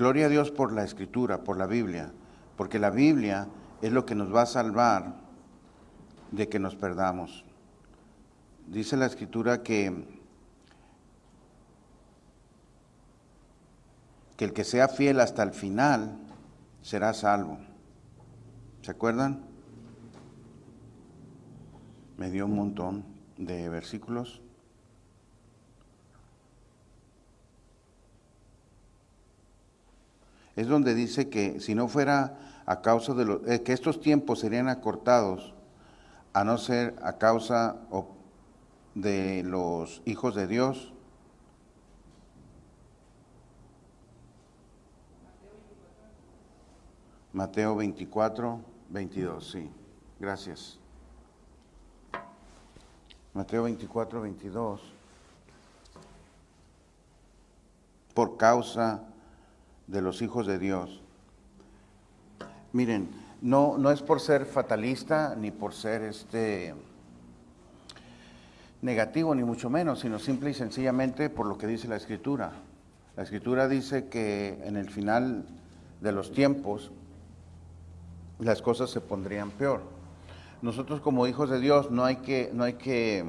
gloria a Dios por la Escritura, por la Biblia, porque la Biblia es lo que nos va a salvar de que nos perdamos. Dice la Escritura que el que sea fiel hasta el final será salvo. ¿Se acuerdan? Me dio un montón de versículos. Es donde dice que si no fuera a causa de que estos tiempos serían acortados, a no ser a causa de los hijos de Dios. Mateo 24, 22, sí, gracias. Mateo 24, 22. Por causa de los hijos de Dios. Miren, no es por ser fatalista, ni por ser negativo, ni mucho menos, sino simple y sencillamente por lo que dice la Escritura. La Escritura dice que en el final de los tiempos, las cosas se pondrían peor. Nosotros como hijos de Dios no hay que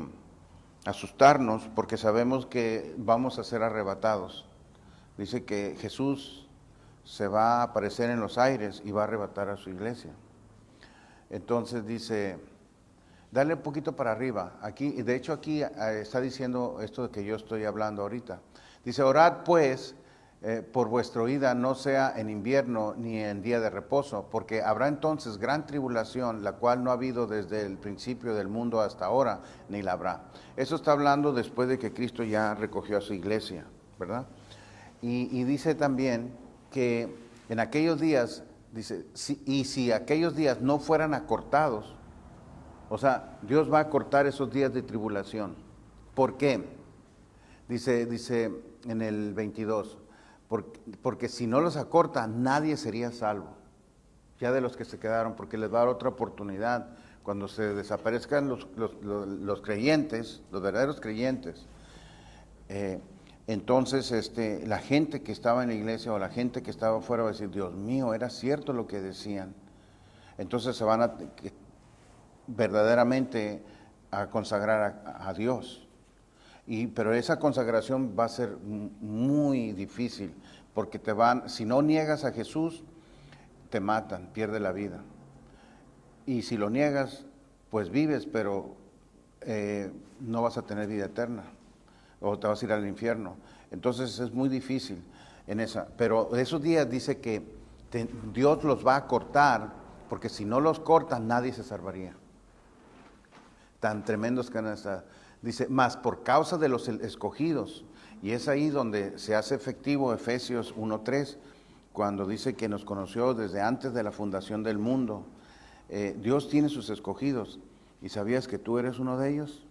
asustarnos porque sabemos que vamos a ser arrebatados. Dice que Jesús se va a aparecer en los aires y va a arrebatar a su iglesia. Entonces dice, dale un poquito para arriba. Aquí, de hecho aquí está diciendo esto de que yo estoy hablando ahorita. Dice, orad pues por vuestra huida no sea en invierno ni en día de reposo, porque habrá entonces gran tribulación, la cual no ha habido desde el principio del mundo hasta ahora, ni la habrá. Eso está hablando después de que Cristo ya recogió a su iglesia, ¿verdad? Y dice también que en aquellos días, dice, si aquellos días no fueran acortados, o sea, Dios va a cortar esos días de tribulación. ¿Por qué? Dice en el 22, porque si no los acorta, nadie sería salvo, ya de los que se quedaron, porque les va a dar otra oportunidad. Cuando se desaparezcan los creyentes, los verdaderos creyentes, entonces la gente que estaba en la iglesia o la gente que estaba afuera va a decir, Dios mío, era cierto lo que decían. Entonces se van a verdaderamente a consagrar a Dios. Pero esa consagración va a ser muy difícil, porque si no niegas a Jesús, te matan, pierdes la vida. Y si lo niegas, pues vives, pero no vas a tener vida eterna, o te vas a ir al infierno. Entonces es muy difícil en esa. Pero esos días dice que Dios los va a cortar, porque si no los corta, nadie se salvaría. Tan tremendos que han estado. Dice, más por causa de los escogidos. Y es ahí donde se hace efectivo Efesios 1:3, cuando dice que nos conoció desde antes de la fundación del mundo. Dios tiene sus escogidos. ¿Y sabías que tú eres uno de ellos?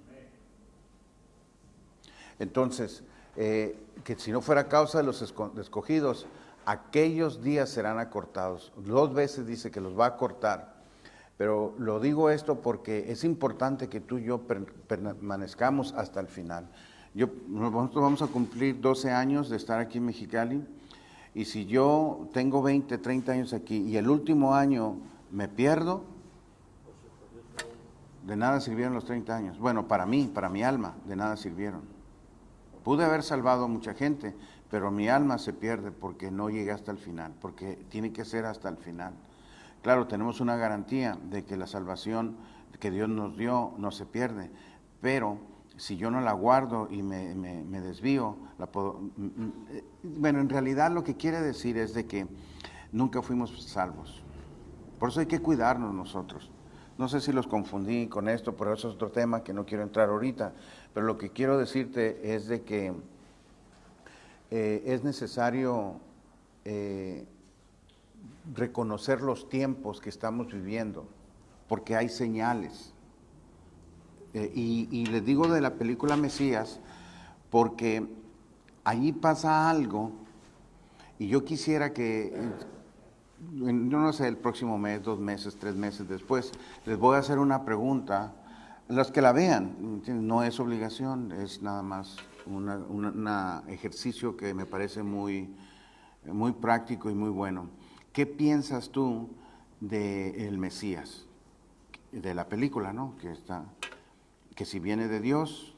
Entonces, que si no fuera causa de los escogidos, aquellos días serán acortados. 2 veces dice que los va a cortar. Pero lo digo esto porque es importante que tú y yo permanezcamos hasta el final. Nosotros vamos a cumplir 12 años de estar aquí en Mexicali, y si yo tengo 20, 30 años aquí y el último año me pierdo, de nada sirvieron los 30 años. Bueno, para mí, para mi alma, de nada sirvieron. Pude haber salvado a mucha gente, pero mi alma se pierde porque no llegué hasta el final, porque tiene que ser hasta el final. Claro, tenemos una garantía de que la salvación que Dios nos dio no se pierde, pero si yo no la guardo y me desvío, la puedo. Bueno, en realidad lo que quiere decir es de que nunca fuimos salvos. Por eso hay que cuidarnos nosotros. No sé si los confundí con esto, pero eso es otro tema que no quiero entrar ahorita. Pero lo que quiero decirte es de que es necesario reconocer los tiempos que estamos viviendo, porque hay señales. Y les digo de la película Mesías, porque allí pasa algo, y yo quisiera que, yo no sé, el próximo mes, 2 meses, 3 meses después, les voy a hacer una pregunta. Los que la vean, no es obligación, es nada más un ejercicio que me parece muy muy práctico y muy bueno. ¿Qué piensas tú del Mesías? De la película, ¿no? Que si viene de Dios,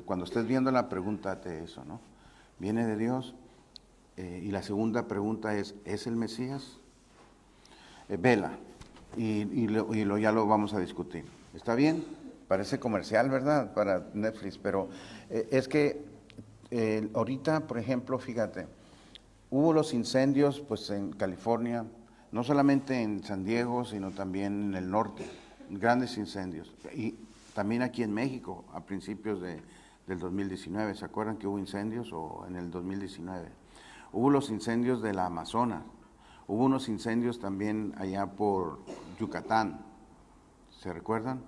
cuando estés viéndola, pregúntate eso, ¿no? ¿Viene de Dios? Y la segunda pregunta ¿es el Mesías? Vela, ya lo vamos a discutir. ¿Está bien? Parece comercial, ¿verdad? Para Netflix, pero es que ahorita, por ejemplo, fíjate, hubo los incendios pues en California, no solamente en San Diego, sino también en el norte, grandes incendios. Y también aquí en México, a principios del 2019, ¿se acuerdan que hubo incendios o en el 2019? Hubo los incendios de la Amazonas, hubo unos incendios también allá por Yucatán, ¿se recuerdan?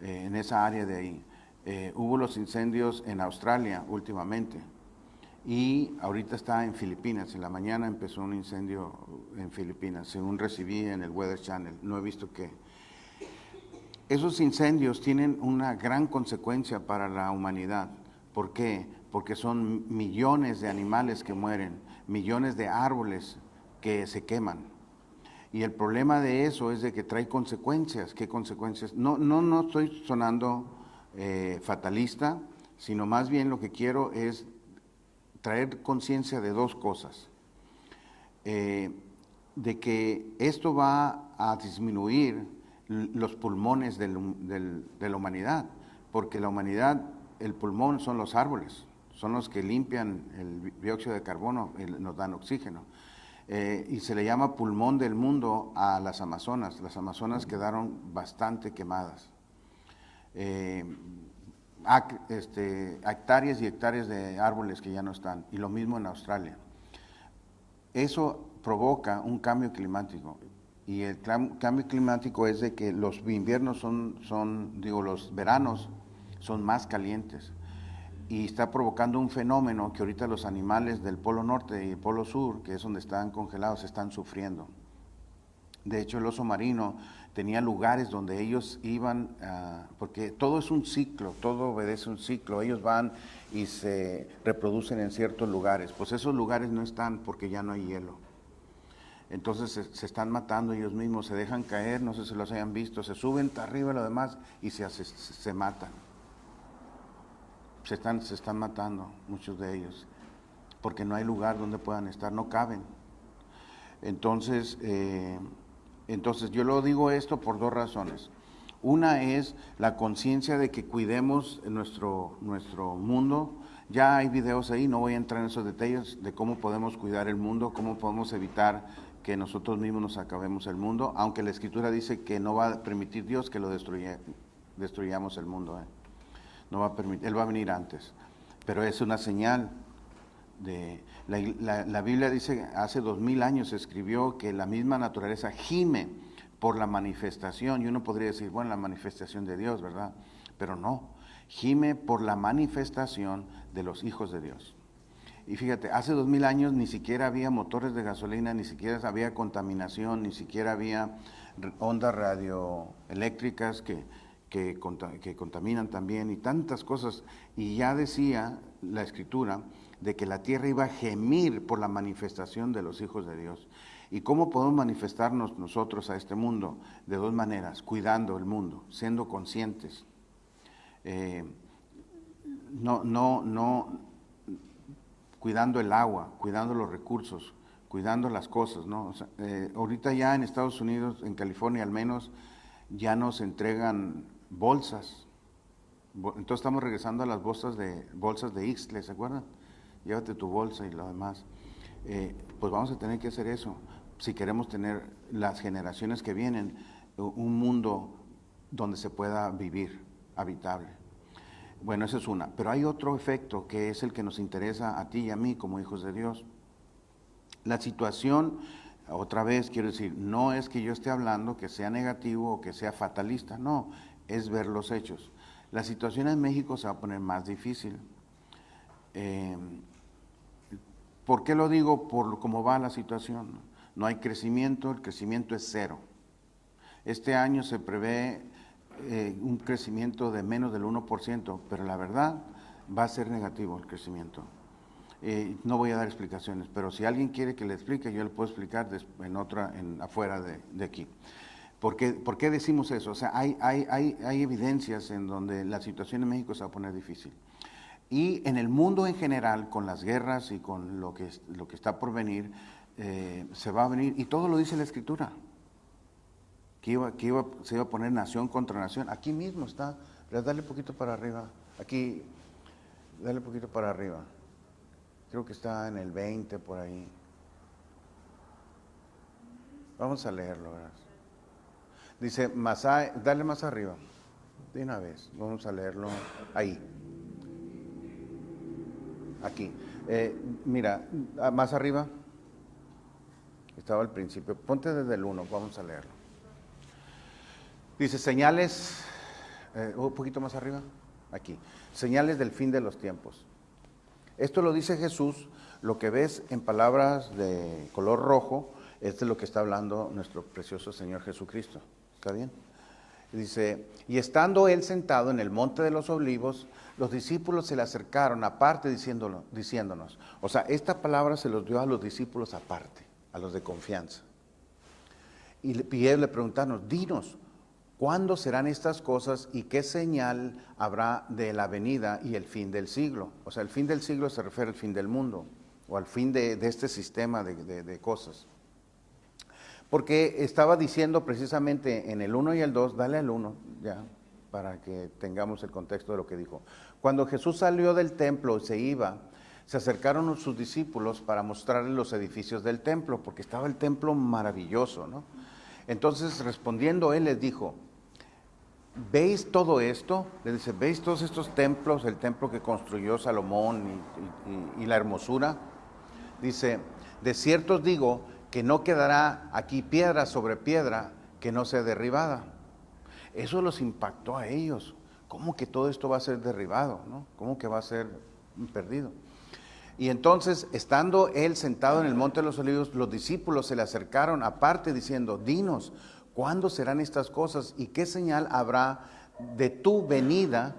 En esa área de ahí. Hubo los incendios en Australia últimamente. Y ahorita está en Filipinas. En la mañana empezó un incendio en Filipinas, según recibí en el Weather Channel. No he visto qué. Esos incendios tienen una gran consecuencia para la humanidad. ¿Por qué? Porque son millones de animales que mueren, millones de árboles que se queman. Y el problema de eso es de que trae consecuencias. ¿Qué consecuencias? No estoy sonando fatalista, sino más bien lo que quiero es traer conciencia de dos cosas. De que esto va a disminuir los pulmones de la humanidad, porque la humanidad, el pulmón son los árboles, son los que limpian el dióxido de carbono y nos dan oxígeno. Y se le llama pulmón del mundo a las Amazonas. Las Amazonas quedaron bastante quemadas. Hectáreas y hectáreas de árboles que ya no están, y lo mismo en Australia. Eso provoca un cambio climático, y el cambio climático es de que los inviernos los veranos son más calientes, y está provocando un fenómeno que ahorita los animales del Polo Norte y el Polo Sur, que es donde están congelados, están sufriendo. De hecho, el oso marino tenía lugares donde ellos iban, porque todo es un ciclo, todo obedece un ciclo. Ellos van y se reproducen en ciertos lugares. Pues esos lugares no están porque ya no hay hielo. Entonces se están matando ellos mismos, se dejan caer, no sé si los hayan visto, se suben arriba de lo demás y se matan. Se están matando muchos de ellos, porque no hay lugar donde puedan estar, no caben. Entonces yo lo digo esto por dos razones. Una es la conciencia de que cuidemos nuestro mundo. Ya hay videos ahí, no voy a entrar en esos detalles de cómo podemos cuidar el mundo, cómo podemos evitar que nosotros mismos nos acabemos el mundo, aunque la Escritura dice que no va a permitir Dios que lo destruyamos el mundo. No va a permitir, Él va a venir antes. Pero es una señal. La Biblia dice, hace 2000 años se escribió que la misma naturaleza gime por la manifestación, y uno podría decir, bueno, la manifestación de Dios, ¿verdad? Pero no, gime por la manifestación de los hijos de Dios. Y fíjate, hace 2000 años ni siquiera había motores de gasolina, ni siquiera había contaminación, ni siquiera había ondas radioeléctricas que contaminan también, y tantas cosas. Y ya decía la Escritura de que la tierra iba a gemir por la manifestación de los hijos de Dios. ¿Y cómo podemos manifestarnos nosotros a este mundo? De dos maneras: cuidando el mundo, siendo conscientes. Cuidando el agua, cuidando los recursos, cuidando las cosas, ¿no? O sea, ahorita ya en Estados Unidos, en California al menos, ya nos entregan bolsas. Entonces estamos regresando a las bolsas de Ixtle, ¿se acuerdan? Llévate tu bolsa y lo demás. Pues vamos a tener que hacer eso si queremos tener las generaciones que vienen un mundo donde se pueda vivir habitable. Bueno, esa es una. Pero hay otro efecto que es el que nos interesa a ti y a mí como hijos de Dios. La situación, otra vez quiero decir, no es que yo esté hablando que sea negativo o que sea fatalista, no, es ver los hechos. La situación en México se va a poner más difícil. ¿Por qué lo digo? Por cómo va la situación. No hay crecimiento, el crecimiento es cero. Este año se prevé un crecimiento de menos del 1%, pero la verdad va a ser negativo el crecimiento. No voy a dar explicaciones, pero si alguien quiere que le explique, yo le puedo explicar afuera de aquí. ¿Por qué decimos eso? O sea, hay evidencias en donde la situación en México se va a poner difícil. Y en el mundo en general, con las guerras y con lo que está por venir, se va a venir, y todo lo dice la Escritura, se iba a poner nación contra nación. Aquí mismo está, dale un poquito para arriba, aquí, dale un poquito para arriba. Creo que está en el 20 por ahí. Vamos a leerlo, ¿verdad? Dice, dale más arriba, de una vez, vamos a leerlo ahí. Aquí. Mira, más arriba. Estaba al principio. Ponte desde el 1, vamos a leerlo. Dice, señales, un poquito más arriba, aquí. Señales del fin de los tiempos. Esto lo dice Jesús, lo que ves en palabras de color rojo, es de lo que está hablando nuestro precioso Señor Jesucristo. ¿Está bien? Dice, y estando él sentado en el monte de los olivos, los discípulos se le acercaron aparte diciéndonos, o sea, esta palabra se los dio a los discípulos aparte, a los de confianza. Y él le preguntaron, dinos, ¿cuándo serán estas cosas y qué señal habrá de la venida y el fin del siglo? O sea, el fin del siglo se refiere al fin del mundo, o al fin de este sistema de cosas. Porque estaba diciendo precisamente en el 1 y el 2, dale al 1 ya, para que tengamos el contexto de lo que dijo. Cuando Jesús salió del templo y se iba, se acercaron sus discípulos para mostrarle los edificios del templo, porque estaba el templo maravilloso, ¿no? Entonces, respondiendo él les dijo, ¿veis todo esto? Le dice, ¿veis todos estos templos, el templo que construyó Salomón y la hermosura? Dice, de cierto os digo que no quedará aquí piedra sobre piedra que no sea derribada. Eso los impactó a ellos. ¿Cómo que todo esto va a ser derribado, no? ¿Cómo que va a ser perdido? Y entonces, estando él sentado en el monte de los olivos, los discípulos se le acercaron aparte diciendo, dinos, ¿cuándo serán estas cosas y qué señal habrá de tu venida?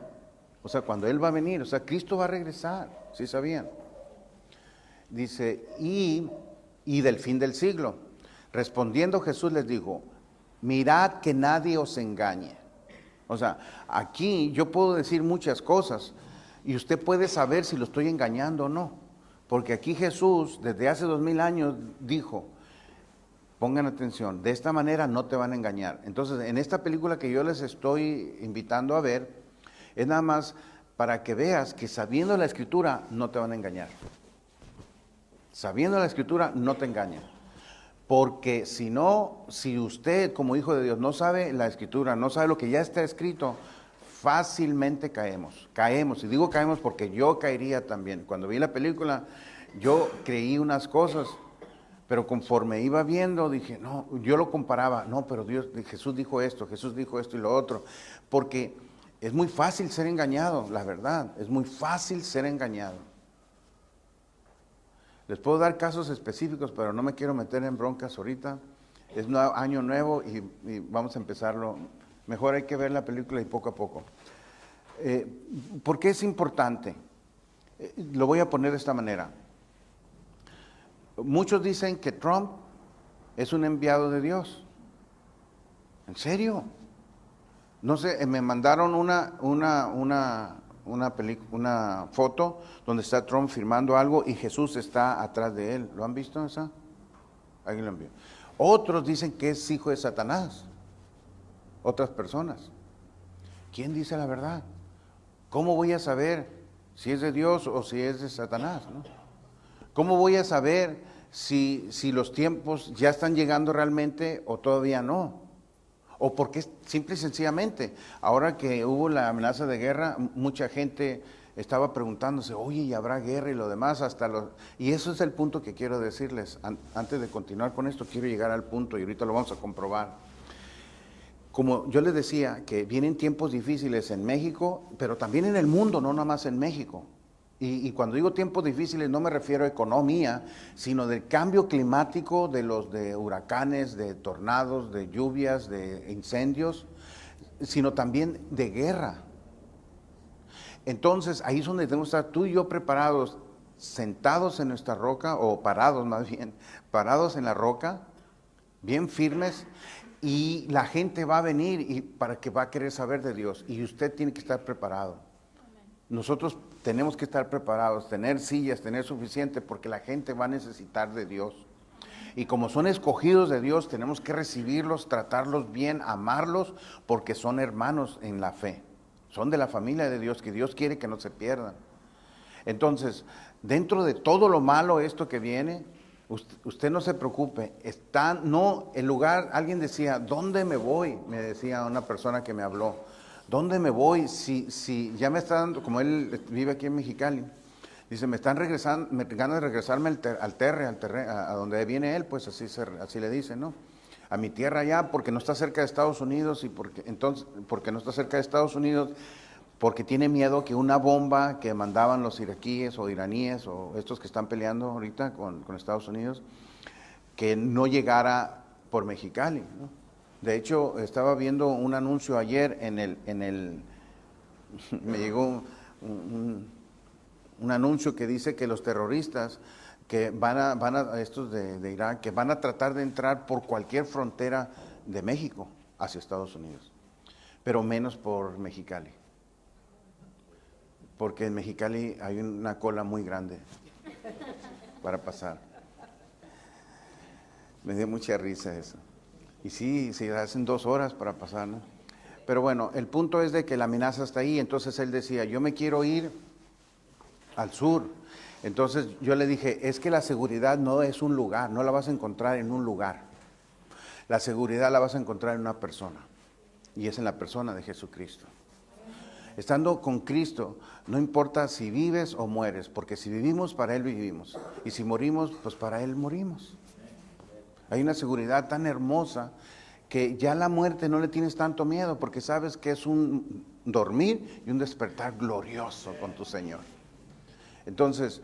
O sea, cuando él va a venir, o sea, Cristo va a regresar, ¿sí sabían? Dice, y del fin del siglo. Respondiendo Jesús les dijo, mirad que nadie os engañe. O sea, aquí yo puedo decir muchas cosas y usted puede saber si lo estoy engañando o no. Porque aquí Jesús, desde hace 2000 años, dijo, pongan atención, de esta manera no te van a engañar. Entonces, en esta película que yo les estoy invitando a ver, es nada más para que veas que sabiendo la Escritura no te van a engañar. Sabiendo la Escritura no te engaña. Porque si no, si usted como hijo de Dios no sabe la Escritura, no sabe lo que ya está escrito, fácilmente caemos. Y digo caemos porque yo caería también. Cuando vi la película, yo creí unas cosas, pero conforme iba viendo, dije, no, yo lo comparaba, no, pero Jesús dijo esto y lo otro. Porque es muy fácil ser engañado, la verdad, es muy fácil ser engañado. Les puedo dar casos específicos, pero no me quiero meter en broncas ahorita. Es año nuevo y vamos a empezarlo. Mejor hay que ver la película y poco a poco. ¿Por qué es importante? Lo voy a poner de esta manera. Muchos dicen que Trump es un enviado de Dios. ¿En serio? No sé, me mandaron una foto donde está Trump firmando algo y Jesús está atrás de él. ¿Lo han visto esa? Alguien lo envió. Otros dicen que es hijo de Satanás. Otras personas. ¿Quién dice la verdad? ¿Cómo voy a saber si es de Dios o si es de Satanás, ¿no? ¿Cómo voy a saber si los tiempos ya están llegando realmente o todavía no? O porque simple y sencillamente, ahora que hubo la amenaza de guerra, mucha gente estaba preguntándose, oye, ¿y habrá guerra y lo demás? Y eso es el punto que quiero decirles. Antes de continuar con esto, quiero llegar al punto y ahorita lo vamos a comprobar. Como yo les decía, que vienen tiempos difíciles en México, pero también en el mundo, no nada más en México. Y cuando digo tiempos difíciles no me refiero a economía, sino del cambio climático, de huracanes, de tornados, de lluvias, de incendios, sino también de guerra. Entonces, ahí es donde tenemos que estar tú y yo preparados, sentados en nuestra roca, o parados más bien, parados en la roca, bien firmes, y la gente va a venir y para que va a querer saber de Dios, y usted tiene que estar preparado. Nosotros tenemos que estar preparados, tener sillas, tener suficiente, porque la gente va a necesitar de Dios. Y como son escogidos de Dios, tenemos que recibirlos, tratarlos bien, amarlos, porque son hermanos en la fe. Son de la familia de Dios, que Dios quiere que no se pierdan. Entonces, dentro de todo lo malo esto que viene, usted no se preocupe. El lugar, alguien decía, ¿dónde me voy? Me decía una persona que me habló. ¿Dónde me voy? Si ya me está dando, como él vive aquí en Mexicali, dice, me están regresando, me ganas de regresarme al terre, a donde viene él, pues así le dice, ¿no? A mi tierra allá, porque no está cerca de Estados Unidos, y porque no está cerca de Estados Unidos, porque tiene miedo que una bomba que mandaban los iraquíes o iraníes, o estos que están peleando ahorita con Estados Unidos, que no llegara por Mexicali, ¿no? De hecho, estaba viendo un anuncio ayer me llegó un anuncio que dice que los terroristas que estos de Irak, que van a tratar de entrar por cualquier frontera de México hacia Estados Unidos, pero menos por Mexicali, porque en Mexicali hay una cola muy grande para pasar. Me dio mucha risa eso. Y sí, se hacen 2 horas para pasar, ¿no? Pero bueno, el punto es de que la amenaza está ahí. Entonces él decía, yo me quiero ir al sur. Entonces yo le dije, es que la seguridad no es un lugar, no la vas a encontrar en un lugar. La seguridad la vas a encontrar en una persona, y es en la persona de Jesucristo. Estando con Cristo, no importa si vives o mueres, porque si vivimos, para Él vivimos, y si morimos, pues para Él morimos. Hay una seguridad tan hermosa que ya la muerte no le tienes tanto miedo, porque sabes que es un dormir y un despertar glorioso con tu Señor. Entonces,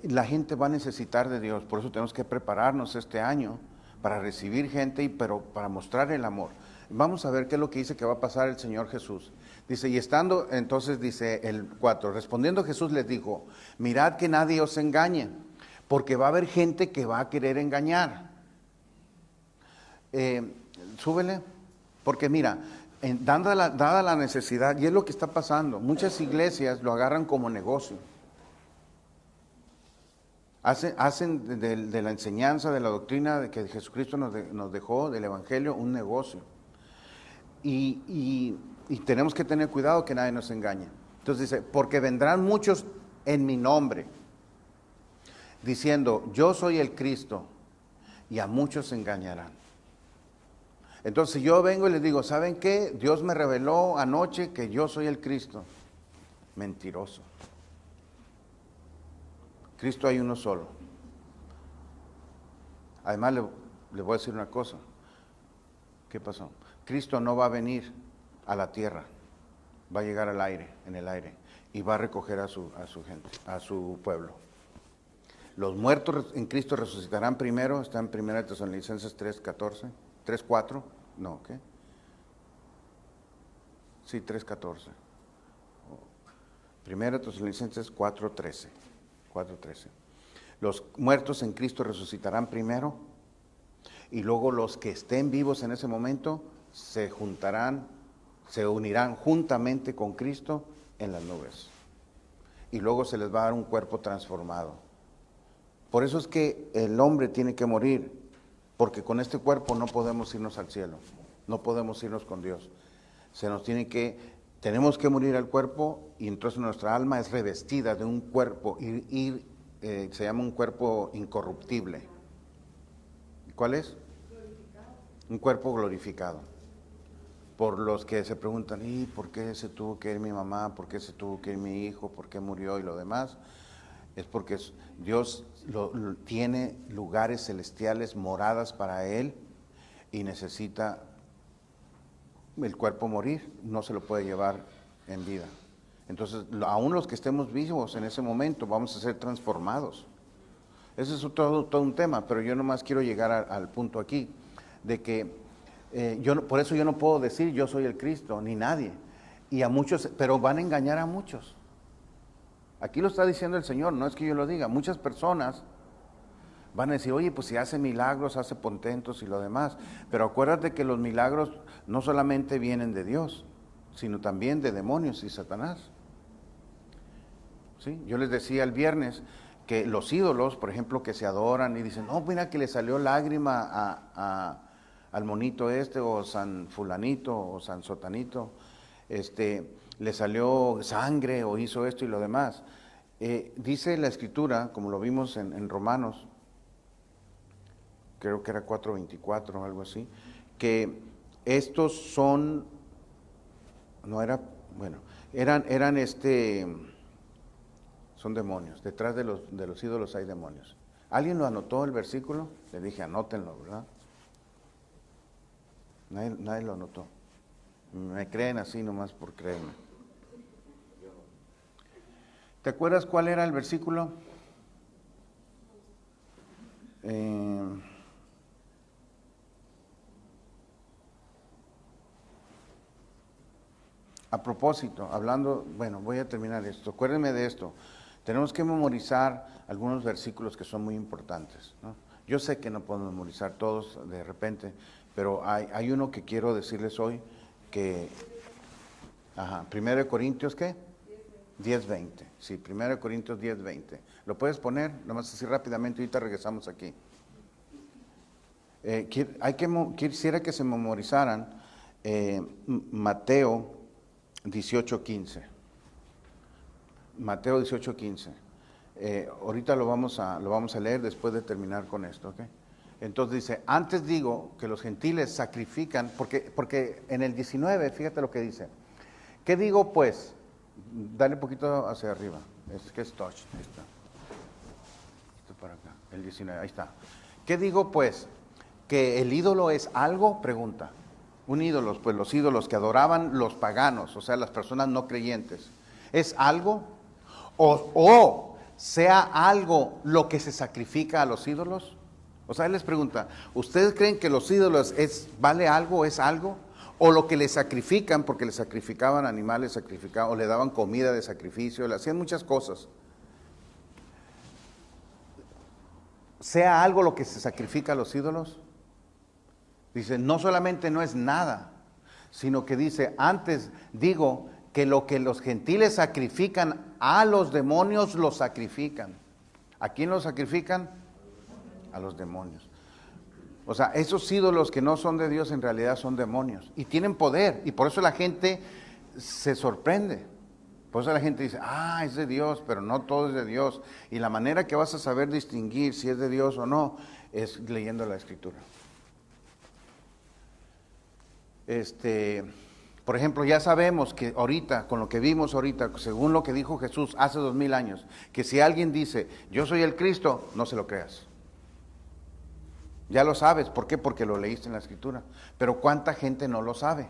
la gente va a necesitar de Dios, por eso tenemos que prepararnos este año para recibir gente, pero para mostrar el amor. Vamos a ver qué es lo que dice que va a pasar el Señor Jesús. Dice, y estando, entonces dice el 4, respondiendo Jesús les dijo, mirad que nadie os engañe, porque va a haber gente que va a querer engañar. Súbele, porque mira, dada la necesidad, y es lo que está pasando, muchas iglesias lo agarran como negocio. Hacen de la enseñanza, de la doctrina de que Jesucristo nos dejó, del Evangelio, un negocio. Y tenemos que tener cuidado que nadie nos engañe. Entonces dice, porque vendrán muchos en mi nombre, diciendo, yo soy el Cristo, y a muchos se engañarán. Entonces yo vengo y les digo, ¿saben qué? Dios me reveló anoche que yo soy el Cristo. Mentiroso. Cristo hay uno solo. Además le voy a decir una cosa. ¿Qué pasó? Cristo no va a venir a la tierra, va a llegar al aire, en el aire, y va a recoger a su gente, a su pueblo. Los muertos en Cristo resucitarán primero, está en 1 Tesalonicenses 3:14, 3:4, no, ¿qué? Sí, 3:14. 1 Tesalonicenses 4:13. Los muertos en Cristo resucitarán primero, y luego los que estén vivos en ese momento se unirán juntamente con Cristo en las nubes, y luego se les va a dar un cuerpo transformado. Por eso es que el hombre tiene que morir, porque con este cuerpo no podemos irnos al cielo, no podemos irnos con Dios. Tenemos que morir al cuerpo, y entonces nuestra alma es revestida de un cuerpo se llama un cuerpo incorruptible. ¿Cuál es? Un cuerpo glorificado. Por los que se preguntan, ¿y por qué se tuvo que ir mi mamá? ¿Por qué se tuvo que ir mi hijo? ¿Por qué murió? Y lo demás. Es porque Dios tiene lugares celestiales, moradas para Él, y necesita el cuerpo morir, no se lo puede llevar en vida. Entonces, aún los que estemos vivos en ese momento, vamos a ser transformados. Ese es todo un tema, pero yo nomás quiero llegar al punto aquí, de que por eso yo no puedo decir yo soy el Cristo, ni nadie. Y a muchos, pero van a engañar a muchos. Aquí lo está diciendo el Señor, no es que yo lo diga. Muchas personas van a decir, oye, pues si hace milagros, hace portentos y lo demás. Pero acuérdate que los milagros no solamente vienen de Dios, sino también de demonios y Satanás. ¿Sí? Yo les decía el viernes que los ídolos, por ejemplo, que se adoran y dicen, no, mira que le salió lágrima al monito este, o San Fulanito, o San Sotanito, le salió sangre, o hizo esto y lo demás. Dice la Escritura, como lo vimos en Romanos, creo que era 4:24 o algo así, que estos son, no era, bueno, eran son demonios. Detrás de los ídolos hay demonios. ¿Alguien lo anotó el versículo? Le dije, anótenlo, ¿verdad? Nadie lo anotó. Me creen así nomás por creerme. ¿Te acuerdas cuál era el versículo? A propósito, hablando, bueno, voy a terminar esto. Acuérdenme de esto. Tenemos que memorizar algunos versículos que son muy importantes, ¿no? Yo sé que no podemos memorizar todos de repente, pero hay uno que quiero decirles hoy que, 1 Corintios, ¿qué? 10:20. Sí, 1 Corintios 10:20. ¿Lo puedes poner? Nomás así rápidamente, ahorita regresamos aquí. Quisiera que se memorizaran Mateo 18:15. Mateo 18:15. Ahorita lo vamos a leer después de terminar con esto, ¿ok? Entonces dice, antes digo que los gentiles sacrifican, porque en el 19, fíjate lo que dice. ¿Qué digo pues? Dale un poquito hacia arriba. Es que es touch. Ahí está. Esto para acá. El 19, ahí está. ¿Qué digo pues? ¿Que el ídolo es algo? Pregunta. Un ídolo, pues los ídolos que adoraban los paganos, o sea, las personas no creyentes. ¿Es algo? ¿O sea algo lo que se sacrifica a los ídolos? O sea, él les pregunta, ¿ustedes creen que los ídolos vale algo, es algo? ¿O lo que le sacrifican, porque le sacrificaban animales, o le daban comida de sacrificio, le hacían muchas cosas? ¿Sea algo lo que se sacrifica a los ídolos? Dice, no solamente no es nada, sino que dice, antes digo que lo que los gentiles sacrifican a los demonios, lo sacrifican. ¿A quién lo sacrifican? A los demonios. O sea, esos ídolos que no son de Dios en realidad son demonios y tienen poder, y por eso la gente se sorprende. Por eso la gente dice, es de Dios, pero no todo es de Dios. Y la manera que vas a saber distinguir si es de Dios o no es leyendo la Escritura. Por ejemplo, ya sabemos que ahorita, con lo que vimos ahorita, según lo que dijo Jesús hace 2000 años, que si alguien dice, yo soy el Cristo, no se lo creas. Ya lo sabes, ¿por qué? Porque lo leíste en la Escritura. Pero ¿cuánta gente no lo sabe?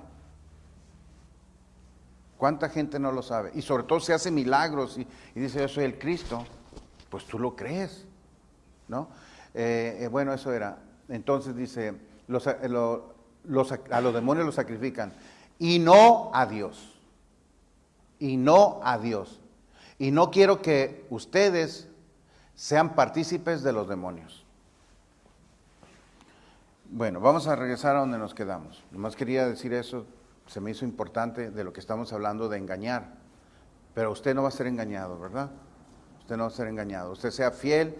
¿Cuánta gente no lo sabe? Y sobre todo si hace milagros y dice, yo soy el Cristo, pues tú lo crees, ¿no? Bueno, eso era. Entonces dice, a los demonios los sacrifican, y no a Dios. Y no a Dios. Y no quiero que ustedes sean partícipes de los demonios. Bueno, vamos a regresar a donde nos quedamos. Nomás quería decir eso, se me hizo importante de lo que estamos hablando de engañar. Pero usted no va a ser engañado, ¿verdad? Usted no va a ser engañado. Usted sea fiel,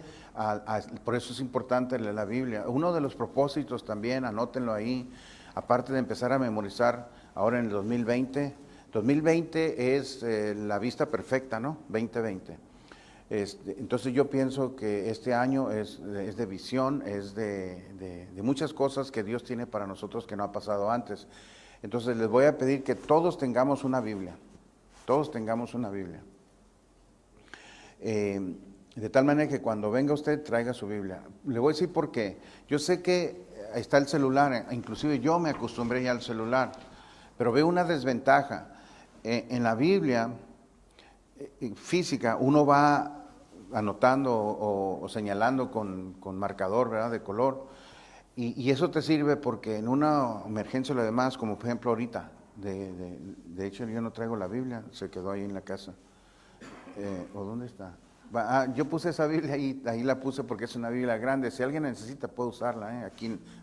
por eso es importante leer la Biblia. Uno de los propósitos también, anótenlo ahí, aparte de empezar a memorizar ahora en el 2020. 2020 es la vista perfecta, ¿no? 2020. Entonces yo pienso que este año es de visión, es de muchas cosas que Dios tiene para nosotros que no ha pasado antes. Entonces les voy a pedir que todos tengamos una Biblia, todos tengamos una Biblia. De tal manera que cuando venga usted traiga su Biblia. Le voy a decir por qué. Yo sé que está el celular, inclusive yo me acostumbré ya al celular, pero veo una desventaja. En la Biblia física uno va anotando o señalando con marcador, ¿verdad?, de color, y eso te sirve porque en una emergencia o lo demás, como por ejemplo ahorita, de hecho yo no traigo la Biblia, se quedó ahí en la casa, ¿O dónde está? Yo puse esa Biblia ahí la puse porque es una Biblia grande. Si alguien necesita puede usarla,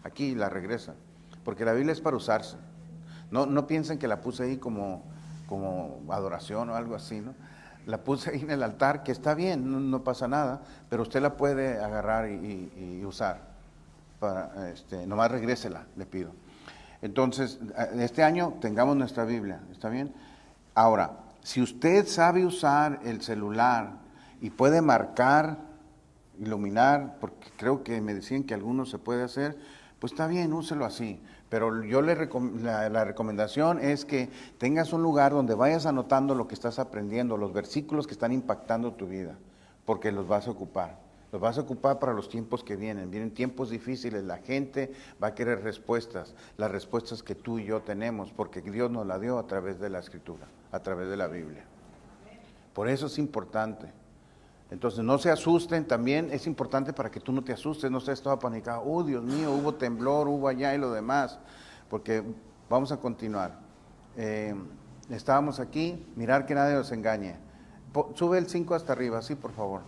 aquí la regresa. Porque la Biblia es para usarse. No piensen que la puse ahí como adoración o algo así, ¿no? La puse ahí en el altar, que está bien, no pasa nada, pero usted la puede agarrar y usar. Nomás regrésela, le pido. Entonces, este año tengamos nuestra Biblia, ¿está bien? Ahora, si usted sabe usar el celular y puede marcar, iluminar, porque creo que me decían que algunos se puede hacer, pues está bien, úselo así. Pero yo la recomendación es que tengas un lugar donde vayas anotando lo que estás aprendiendo, los versículos que están impactando tu vida, porque los vas a ocupar. Los vas a ocupar para los tiempos que vienen. Vienen tiempos difíciles, la gente va a querer respuestas, las respuestas que tú y yo tenemos, porque Dios nos la dio a través de la Escritura, a través de la Biblia. Por eso es importante. Entonces no se asusten, también es importante para que tú no te asustes, no estés todo apanicado, oh Dios mío, hubo temblor, hubo allá y lo demás, porque vamos a continuar. Estábamos aquí, mirar que nadie nos engañe. Sube el 5 hasta arriba, sí, por favor.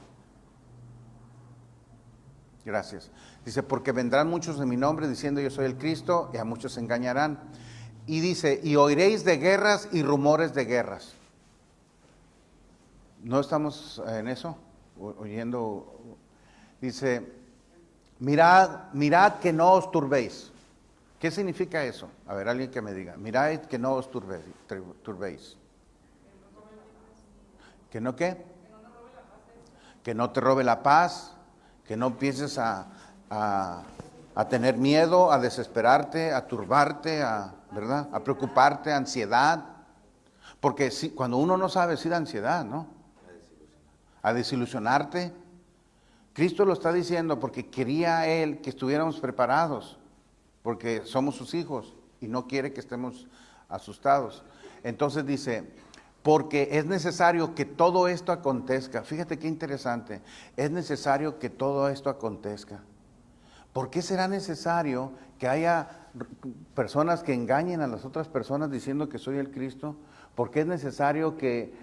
Gracias. Dice, porque vendrán muchos en mi nombre diciendo yo soy el Cristo y a muchos se engañarán. Y dice, y oiréis de guerras y rumores de guerras. ¿No estamos en eso? Oyendo, dice, mirad que no os turbéis. ¿Qué significa eso? A ver, alguien que me diga, mirad que no os turbéis. ¿Que no qué? Que no te robe la paz, que no empieces a tener miedo, a desesperarte, a turbarte, ¿verdad? A preocuparte, ansiedad. Porque cuando uno no sabe, sí da ansiedad, ¿no? A desilusionarte. Cristo lo está diciendo porque quería Él que estuviéramos preparados, porque somos sus hijos y no quiere que estemos asustados. Entonces dice, porque es necesario que todo esto acontezca. Fíjate qué interesante, es necesario que todo esto acontezca. ¿Por qué será necesario que haya personas que engañen a las otras personas diciendo que soy el Cristo? ¿Por qué es necesario que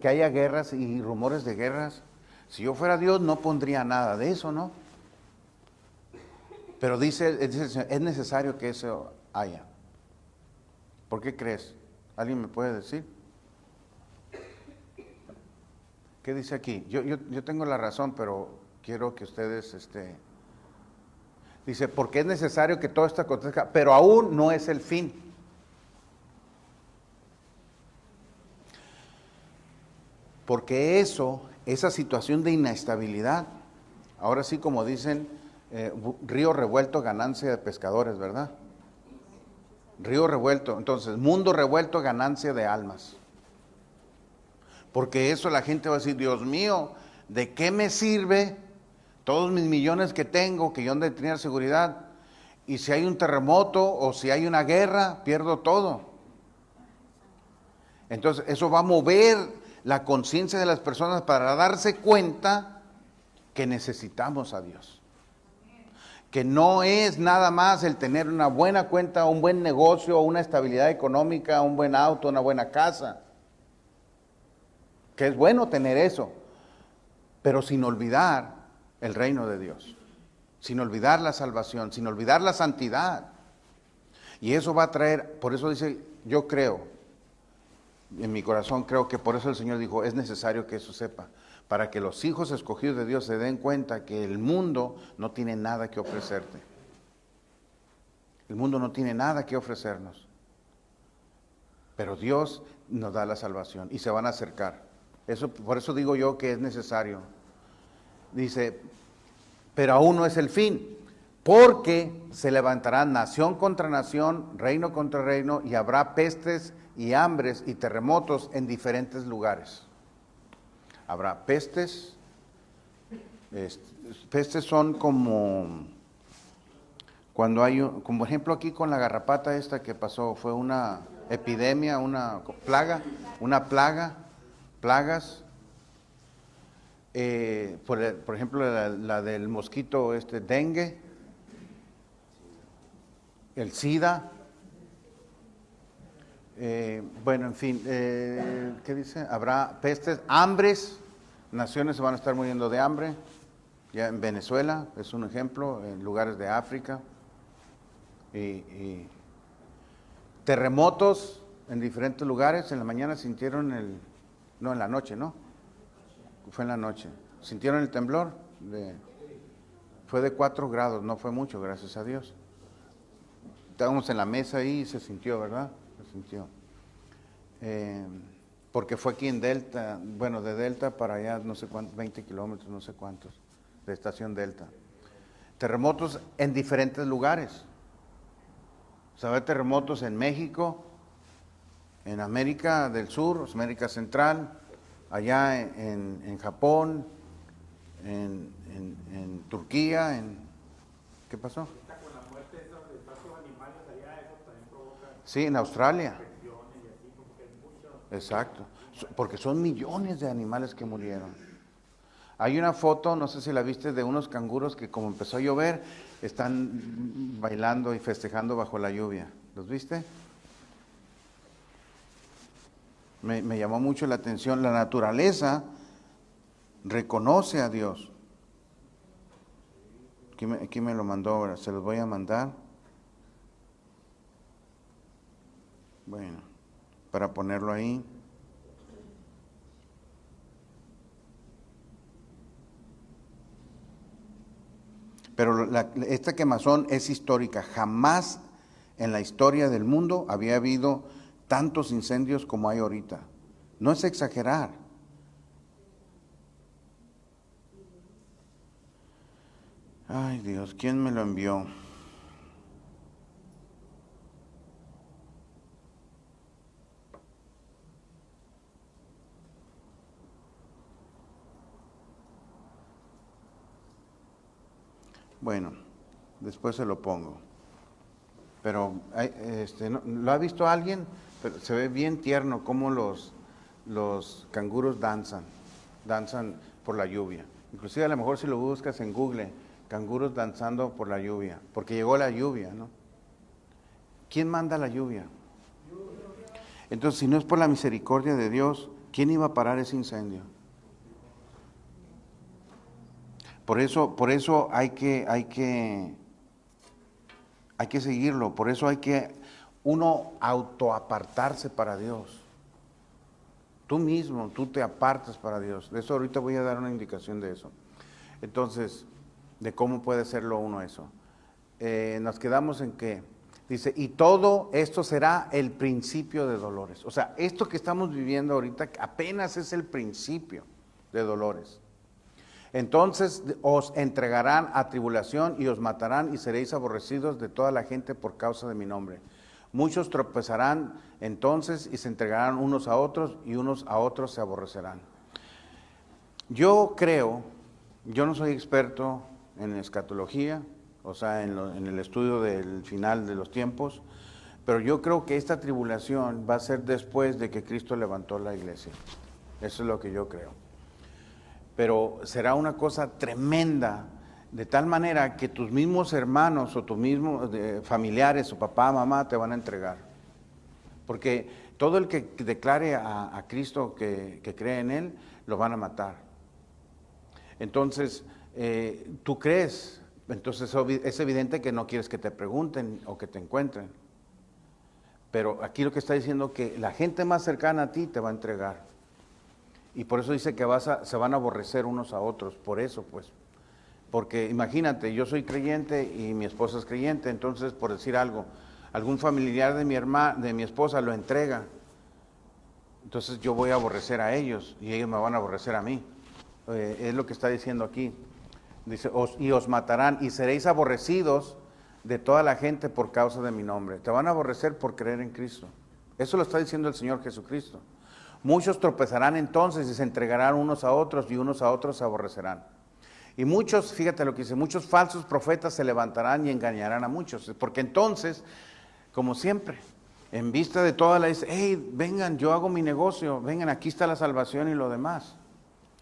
haya guerras y rumores de guerras? Si yo fuera Dios no pondría nada de eso, ¿no? Pero dice el Señor, es necesario que eso haya. ¿Por qué crees? ¿Alguien me puede decir? ¿Qué dice aquí? Yo tengo la razón, pero quiero que ustedes, dice, porque es necesario que todo esto acontezca, pero aún no es el fin. Porque esa situación de inestabilidad, ahora sí como dicen, río revuelto, ganancia de pescadores, ¿verdad? Río revuelto, entonces, mundo revuelto, ganancia de almas. Porque eso la gente va a decir, Dios mío, ¿de qué me sirve todos mis millones que tengo, que yo han de tener seguridad? Y si hay un terremoto o si hay una guerra, pierdo todo. Entonces, eso va a mover la conciencia de las personas para darse cuenta que necesitamos a Dios. Que no es nada más el tener una buena cuenta, un buen negocio, una estabilidad económica, un buen auto, una buena casa. Que es bueno tener eso, pero sin olvidar el reino de Dios, sin olvidar la salvación, sin olvidar la santidad. Y eso va a traer, por eso dice, yo creo, en mi corazón creo que por eso el Señor dijo, es necesario que eso sepa, para que los hijos escogidos de Dios se den cuenta que el mundo no tiene nada que ofrecerte. El mundo no tiene nada que ofrecernos. Pero Dios nos da la salvación y se van a acercar. Por eso digo yo que es necesario. Dice, pero aún no es el fin, porque se levantarán nación contra nación, reino contra reino, y habrá pestes y hambres y terremotos en diferentes lugares. Habrá pestes. Pestes son como cuando hay, como por ejemplo aquí con la garrapata esta que pasó, fue una epidemia, una plaga, plagas. Por ejemplo la del mosquito dengue, el SIDA. Bueno, en fin, ¿qué dice? Habrá pestes, hambres, naciones se van a estar muriendo de hambre. Ya en Venezuela es un ejemplo, en lugares de África. Y terremotos en diferentes lugares. En la mañana sintieron no, en la noche, ¿no? Fue en la noche. ¿Sintieron el temblor? Fue de 4 grados, no fue mucho, gracias a Dios. Estábamos en la mesa ahí y se sintió, ¿verdad? Se sintió. Porque fue aquí en Delta, bueno, de Delta para allá, no sé cuántos, 20 kilómetros, no sé cuántos, de Estación Delta. Terremotos en diferentes lugares. O sea, hay terremotos en México, en América del Sur, América Central, allá en Japón, en Turquía, ¿qué pasó? Con la muerte de estos animales allá, eso también provoca Sí, en Australia. infecciones y así, porque hay mucho. Exacto, porque son millones de animales que murieron. Hay una foto, no sé si la viste, de unos canguros que como empezó a llover, están bailando y festejando bajo la lluvia. ¿Los viste? Me llamó mucho la atención. La naturaleza reconoce a Dios. Aquí me lo mandó ahora, se los voy a mandar. Bueno, para ponerlo ahí. Pero esta quemazón es histórica. Jamás en la historia del mundo había habido tantos incendios como hay ahorita. No es exagerar. Ay Dios, ¿quién me lo envió? Bueno, después se lo pongo. Pero, ¿lo ha visto alguien? Pero se ve bien tierno cómo los canguros danzan por la lluvia. Inclusive a lo mejor si lo buscas en Google, canguros danzando por la lluvia, porque llegó la lluvia, ¿no? ¿Quién manda la lluvia? Entonces, si no es por la misericordia de Dios, ¿quién iba a parar ese incendio? Por eso hay que seguirlo, por eso hay que uno autoapartarse para Dios. Tú mismo, tú te apartas para Dios. De eso ahorita voy a dar una indicación de eso. Entonces, de cómo puede hacerlo uno eso. Nos quedamos en que, dice, y todo esto será el principio de dolores. O sea, esto que estamos viviendo ahorita apenas es el principio de dolores. Entonces os entregarán a tribulación y os matarán y seréis aborrecidos de toda la gente por causa de mi nombre. Muchos tropezarán entonces y se entregarán unos a otros y unos a otros se aborrecerán. Yo creo, yo no soy experto en escatología, o sea, en el estudio del final de los tiempos, pero yo creo que esta tribulación va a ser después de que Cristo levantó la iglesia. Eso es lo que yo creo. Pero será una cosa tremenda, de tal manera que tus mismos hermanos o tus mismos familiares o papá, mamá te van a entregar. Porque todo el que declare a Cristo que cree en Él, lo van a matar. Entonces, tú crees, entonces es evidente que no quieres que te pregunten o que te encuentren. Pero aquí lo que está diciendo es que la gente más cercana a ti te va a entregar. Y por eso dice que se van a aborrecer unos a otros, por eso pues. Porque imagínate, yo soy creyente y mi esposa es creyente, entonces por decir algo, algún familiar de mi esposa lo entrega, entonces yo voy a aborrecer a ellos y ellos me van a aborrecer a mí. Es lo que está diciendo aquí. Dice, y os matarán y seréis aborrecidos de toda la gente por causa de mi nombre. Te van a aborrecer por creer en Cristo. Eso lo está diciendo el Señor Jesucristo. Muchos tropezarán entonces y se entregarán unos a otros y unos a otros se aborrecerán. Y muchos, fíjate lo que dice, muchos falsos profetas se levantarán y engañarán a muchos. Porque entonces, como siempre, en vista de toda la dice, hey, vengan, yo hago mi negocio, vengan, aquí está la salvación y lo demás.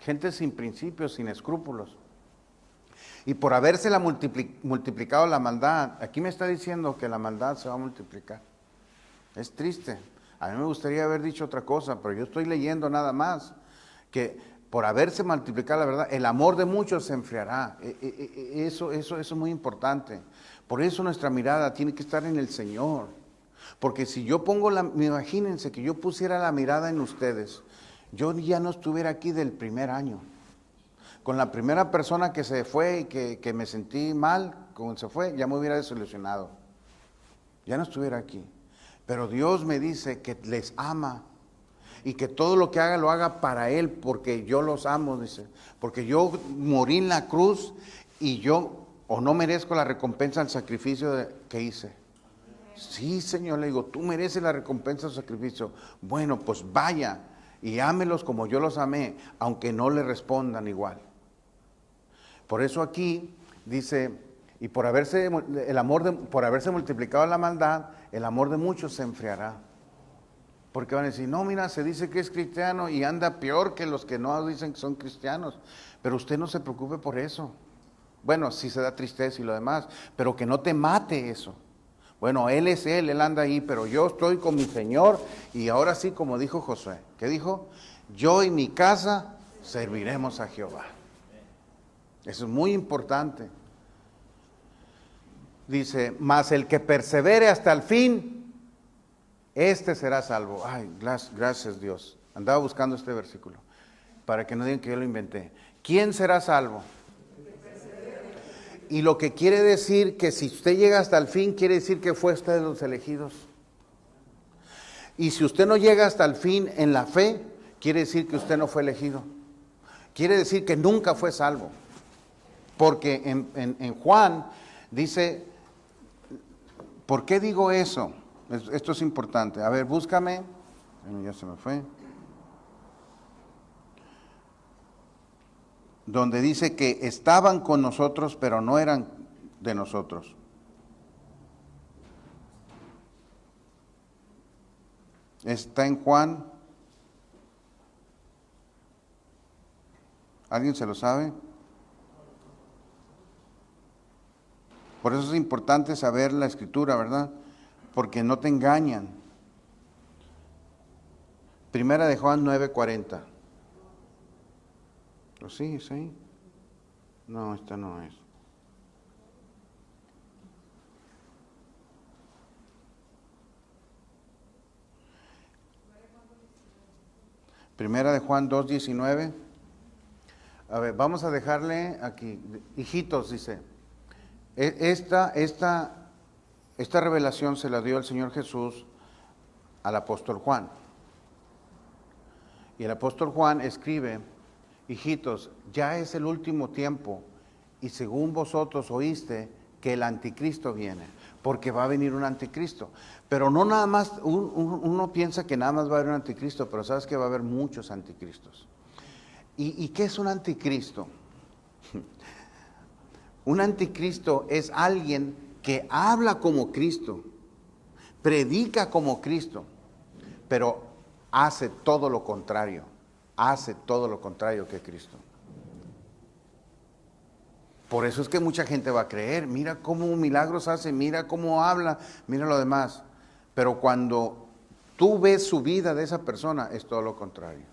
Gente sin principios, sin escrúpulos. Y por habérsela multiplicado la maldad, aquí me está diciendo que la maldad se va a multiplicar. Es triste. A mí me gustaría haber dicho otra cosa, pero yo estoy leyendo nada más, que por haberse multiplicado la verdad, el amor de muchos se enfriará. Eso es muy importante. Por eso nuestra mirada tiene que estar en el Señor. Porque si yo pongo imagínense que yo pusiera la mirada en ustedes, yo ya no estuviera aquí del primer año. Con la primera persona que se fue y que me sentí mal, como se fue, ya me hubiera desilusionado. Ya no estuviera aquí. Pero Dios me dice que les ama y que todo lo que haga lo haga para Él, porque yo los amo, dice. Porque yo morí en la cruz y yo o no merezco la recompensa del sacrificio que hice. Sí, Señor, le digo, tú mereces la recompensa del sacrificio. Bueno, pues vaya y ámelos como yo los amé, aunque no le respondan igual. Por eso aquí dice, y por haberse multiplicado la maldad, el amor de muchos se enfriará. Porque van a decir, no, mira, se dice que es cristiano y anda peor que los que no dicen que son cristianos. Pero usted no se preocupe por eso. Bueno, sí se da tristeza y lo demás, pero que no te mate eso. Bueno, Él es Él anda ahí, pero yo estoy con mi Señor y ahora sí, como dijo Josué, ¿qué dijo? Yo y mi casa serviremos a Jehová. Eso es muy importante. Dice, mas el que persevere hasta el fin, este será salvo. Ay, gracias Dios. Andaba buscando este versículo para que no digan que yo lo inventé. ¿Quién será salvo? Y lo que quiere decir que si usted llega hasta el fin, quiere decir que fue usted de los elegidos. Y si usted no llega hasta el fin en la fe, quiere decir que usted no fue elegido. Quiere decir que nunca fue salvo. Porque en Juan dice, ¿por qué digo eso? Esto es importante. A ver, búscame. Ya se me fue. Donde dice que estaban con nosotros, pero no eran de nosotros. Está en Juan. ¿Alguien se lo sabe? Por eso es importante saber la escritura, ¿verdad? Porque no te engañan. Primera de Juan 9:40. Sí, sí. No, esta no es. Primera de Juan 2:19. A ver, vamos a dejarle aquí. Hijitos, dice. Esta revelación se la dio el Señor Jesús al apóstol Juan. Y el apóstol Juan escribe, hijitos, ya es el último tiempo y según vosotros oíste que el anticristo viene, porque va a venir un anticristo. Pero no nada más, uno piensa que nada más va a haber un anticristo, pero sabes que va a haber muchos anticristos. ¿Y qué es un anticristo? Un anticristo es alguien que habla como Cristo, predica como Cristo, pero hace todo lo contrario. Hace todo lo contrario que Cristo. Por eso es que mucha gente va a creer, mira cómo milagros hace, mira cómo habla, mira lo demás. Pero cuando tú ves su vida de esa persona, es todo lo contrario.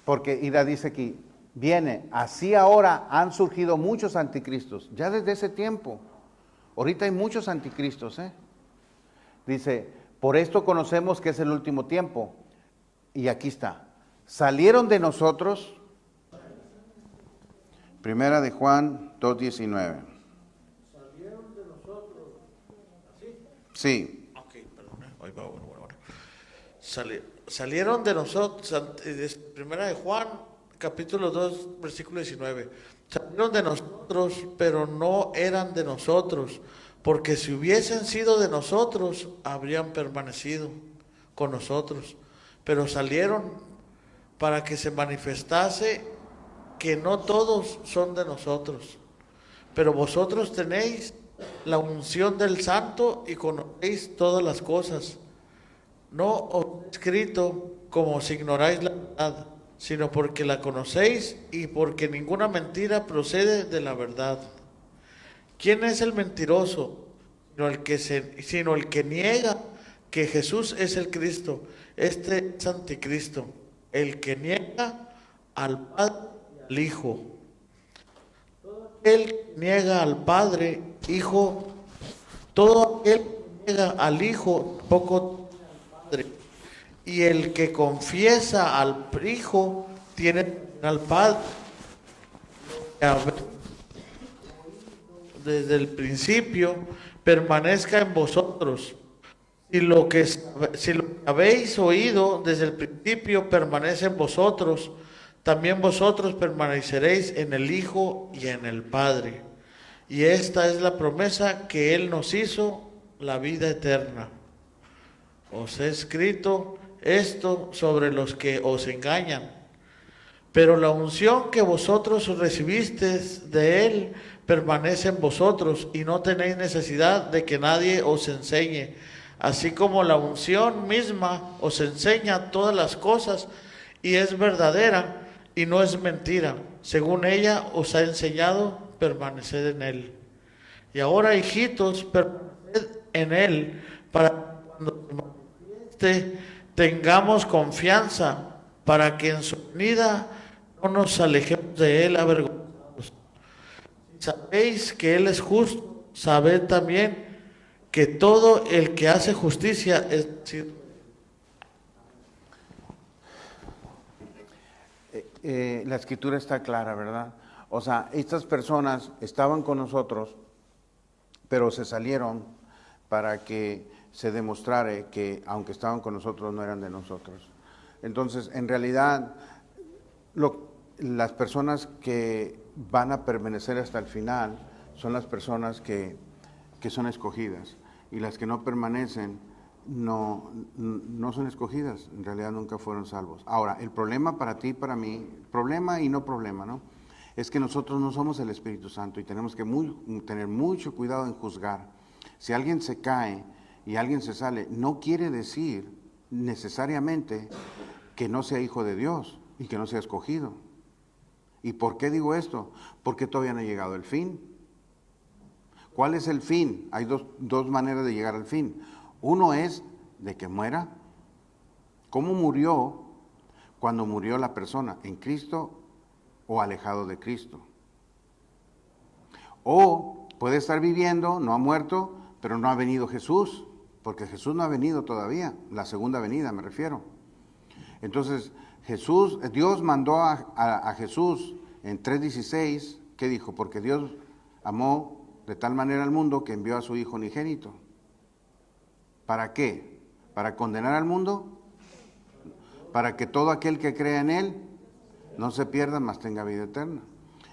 Porque Ida dice aquí, viene, así ahora han surgido muchos anticristos, ya desde ese tiempo. Ahorita hay muchos anticristos, Dice, por esto conocemos que es el último tiempo. Y aquí está. Salieron de nosotros. Primera de Juan 2:19. Salieron de nosotros. ¿Así? Sí. Ok, perdón. Ahí va, bueno. Salieron de nosotros. Primera de Juan, capítulo 2, versículo 19. Salieron de nosotros, pero no eran de nosotros. Porque si hubiesen sido de nosotros, habrían permanecido con nosotros. Pero salieron para que se manifestase que no todos son de nosotros. Pero vosotros tenéis la unción del Santo y conocéis todas las cosas. No os he escrito como si ignoráis la verdad, sino porque la conocéis y porque ninguna mentira procede de la verdad. ¿Quién es el mentiroso? Sino el que niega que Jesús es el Cristo. Este es anticristo, el que niega al Padre y al Hijo. El que niega al Padre, Hijo, todo aquel que niega al Hijo, tampoco tiene al Padre. Y el que confiesa al Hijo, tiene al Padre. Desde el principio, permanezca en vosotros. Si lo que habéis oído desde el principio permanece en vosotros, también vosotros permaneceréis en el Hijo y en el Padre. Y esta es la promesa que Él nos hizo, la vida eterna. Os he escrito esto sobre los que os engañan. Pero la unción que vosotros recibisteis de Él permanece en vosotros y no tenéis necesidad de que nadie os enseñe. Así como la unción misma os enseña todas las cosas y es verdadera y no es mentira. Según ella os ha enseñado, permaneced en Él. Y ahora, hijitos, permaneced en Él para que cuando se manifieste tengamos confianza para que en su venida no nos alejemos de Él avergonzados. Si sabéis que Él es justo, sabed también que todo el que hace justicia es nacido. La escritura está clara, ¿verdad? O sea, estas personas estaban con nosotros, pero se salieron para que se demostrara que aunque estaban con nosotros no eran de nosotros. Entonces, en realidad, las personas que van a permanecer hasta el final son las personas que son escogidas, y las que no permanecen no son escogidas, en realidad nunca fueron salvos. Ahora, el problema para ti y para mí, problema y no problema, ¿no?, es que nosotros no somos el Espíritu Santo y tenemos que tener mucho cuidado en juzgar. Si alguien se cae y alguien se sale, no quiere decir necesariamente que no sea hijo de Dios y que no sea escogido. ¿Y por qué digo esto? Porque todavía no ha llegado el fin. ¿Cuál es el fin? Hay dos maneras de llegar al fin. Uno es de que muera. ¿Cómo murió cuando murió la persona? ¿En Cristo o alejado de Cristo? O puede estar viviendo, no ha muerto, pero no ha venido Jesús, porque Jesús no ha venido todavía, la segunda venida me refiero. Entonces, Dios mandó a Jesús en 3:16, ¿qué dijo? Porque Dios amó de tal manera al mundo que envió a su Hijo unigénito. ¿Para qué? ¿Para condenar al mundo? Para que todo aquel que crea en Él no se pierda, mas tenga vida eterna.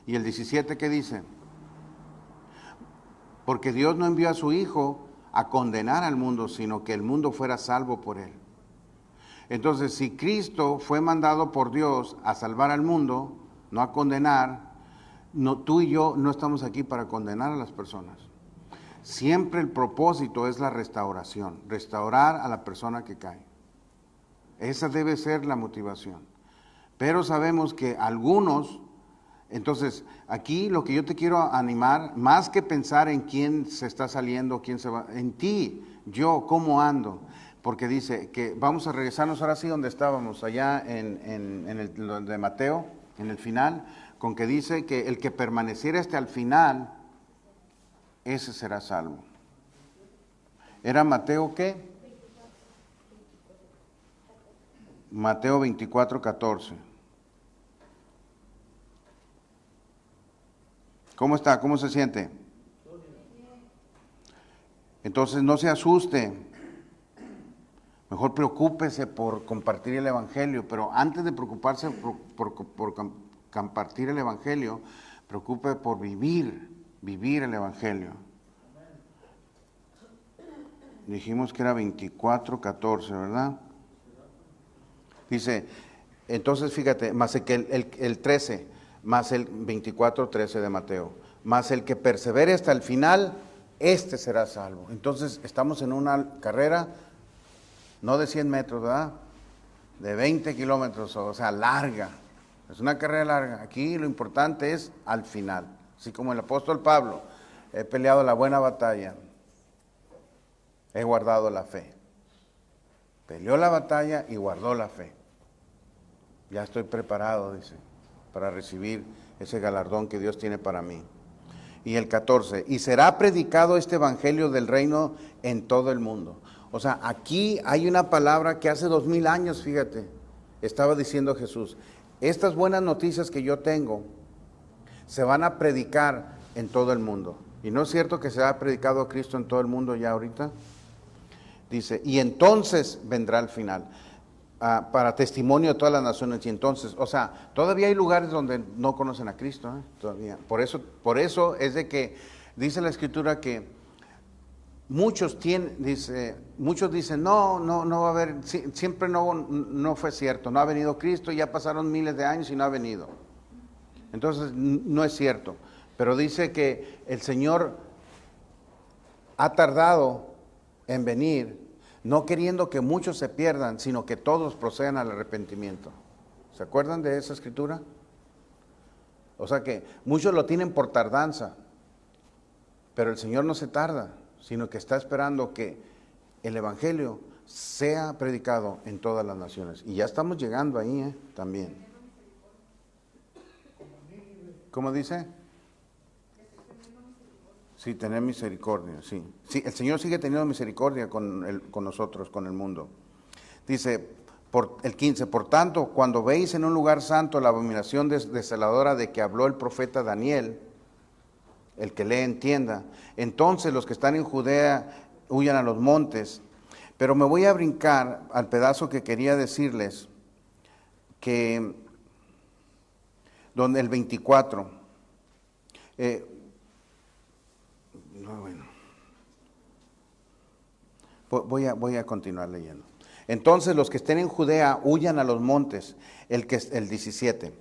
Y el 17, ¿qué dice? Porque Dios no envió a su Hijo a condenar al mundo, sino que el mundo fuera salvo por Él. Entonces, si Cristo fue mandado por Dios a salvar al mundo, no a condenar, tú y yo no estamos aquí para condenar a las personas. Siempre el propósito es la restauración, restaurar a la persona que cae. Esa debe ser la motivación. Pero sabemos que algunos, entonces aquí lo que yo te quiero animar, más que pensar en quién se está saliendo, quién se va, en ti, yo, cómo ando. Porque dice que vamos a regresarnos ahora sí donde estábamos, allá en el de Mateo, en el final, con que dice que el que permaneciera hasta el final, ese será salvo. ¿Era Mateo qué? Mateo 24:14. ¿Cómo está? ¿Cómo se siente? Entonces no se asuste. Mejor preocúpese por compartir el Evangelio, pero antes de preocuparse por compartir el Evangelio, preocupe por vivir el Evangelio. Dijimos que era 24:14, ¿verdad? Dice, entonces fíjate, más el 13, más el 24:13 de Mateo, más el que persevere hasta el final, este será salvo. Entonces estamos en una carrera, no de 100 metros, ¿verdad? De 20 kilómetros, o sea, larga. Es una carrera larga. Aquí lo importante es al final. Así como el apóstol Pablo, he peleado la buena batalla, he guardado la fe. Peleó la batalla y guardó la fe. Ya estoy preparado, dice, para recibir ese galardón que Dios tiene para mí. Y el 14, y será predicado este evangelio del reino en todo el mundo. O sea, aquí hay una palabra que hace 2000 años, fíjate, estaba diciendo Jesús, estas buenas noticias que yo tengo se van a predicar en todo el mundo. ¿Y no es cierto que se ha predicado a Cristo en todo el mundo ya ahorita? Dice, y entonces vendrá el final, para testimonio de todas las naciones. Y entonces, o sea, todavía hay lugares donde no conocen a Cristo, todavía. Por eso es de que dice la Escritura que muchos dicen, no va a haber, siempre no fue cierto, no ha venido Cristo, ya pasaron miles de años y no ha venido. Entonces, no es cierto. Pero dice que el Señor ha tardado en venir, no queriendo que muchos se pierdan, sino que todos procedan al arrepentimiento. ¿Se acuerdan de esa escritura? O sea que muchos lo tienen por tardanza, pero el Señor no se tarda, sino que está esperando que el Evangelio sea predicado en todas las naciones. Y ya estamos llegando ahí, también. ¿Cómo dice? Sí, tener misericordia, sí. Sí, el Señor sigue teniendo misericordia con nosotros, con el mundo. Dice, el 15, por tanto, cuando veis en un lugar santo la abominación desoladora de que habló el profeta Daniel, el que lee entienda, entonces los que están en Judea huyan a los montes. Pero me voy a brincar al pedazo que quería decirles, que donde el 24, voy a continuar leyendo. Entonces los que estén en Judea huyan a los montes. El 17.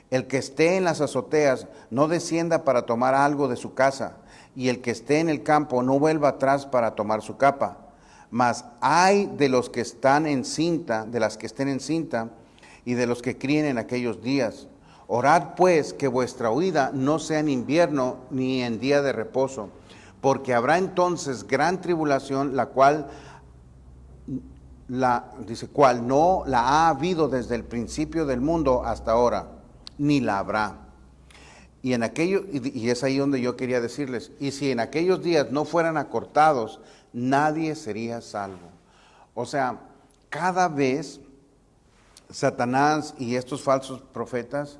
El que esté en las azoteas no descienda para tomar algo de su casa, y el que esté en el campo no vuelva atrás para tomar su capa. Mas ay de los que están en cinta, de las que estén en cinta, y de los que críen en aquellos días. Orad pues que vuestra huida no sea en invierno ni en día de reposo, porque habrá entonces gran tribulación, la cual no la ha habido desde el principio del mundo hasta ahora, ni la habrá. Y es ahí donde yo quería decirles, y si en aquellos días no fueran acortados, nadie sería salvo. O sea, cada vez Satanás y estos falsos profetas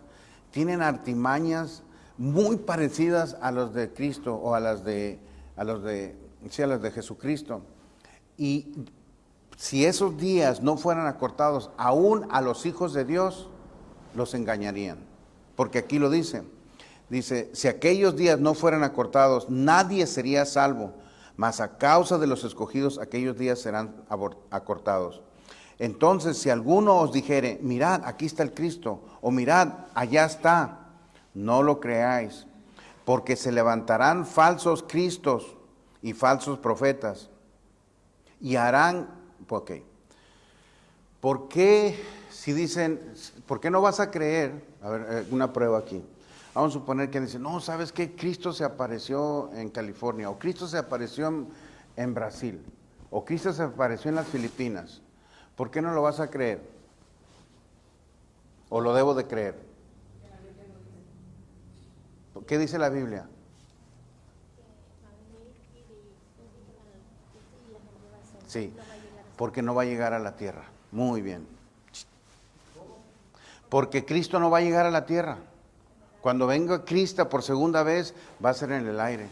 tienen artimañas muy parecidas a los de Cristo o a las de Jesucristo. Y si esos días no fueran acortados, aún a los hijos de Dios los engañarían. Porque aquí lo dice, si aquellos días no fueran acortados, nadie sería salvo, mas a causa de los escogidos aquellos días serán acortados. Entonces, si alguno os dijere, mirad, aquí está el Cristo, o mirad, allá está, no lo creáis, porque se levantarán falsos cristos y falsos profetas, y harán, ¿por qué si dicen, por qué no vas a creer? A ver, una prueba aquí. Vamos a suponer que dicen, no, ¿sabes qué? Cristo se apareció en California, o Cristo se apareció en Brasil, o Cristo se apareció en las Filipinas. ¿Por qué no lo vas a creer? ¿O lo debo de creer? ¿Qué dice la Biblia? Sí, porque no va a llegar a la tierra. Muy bien. Porque Cristo no va a llegar a la tierra. Cuando venga Cristo por segunda vez, va a ser en el aire.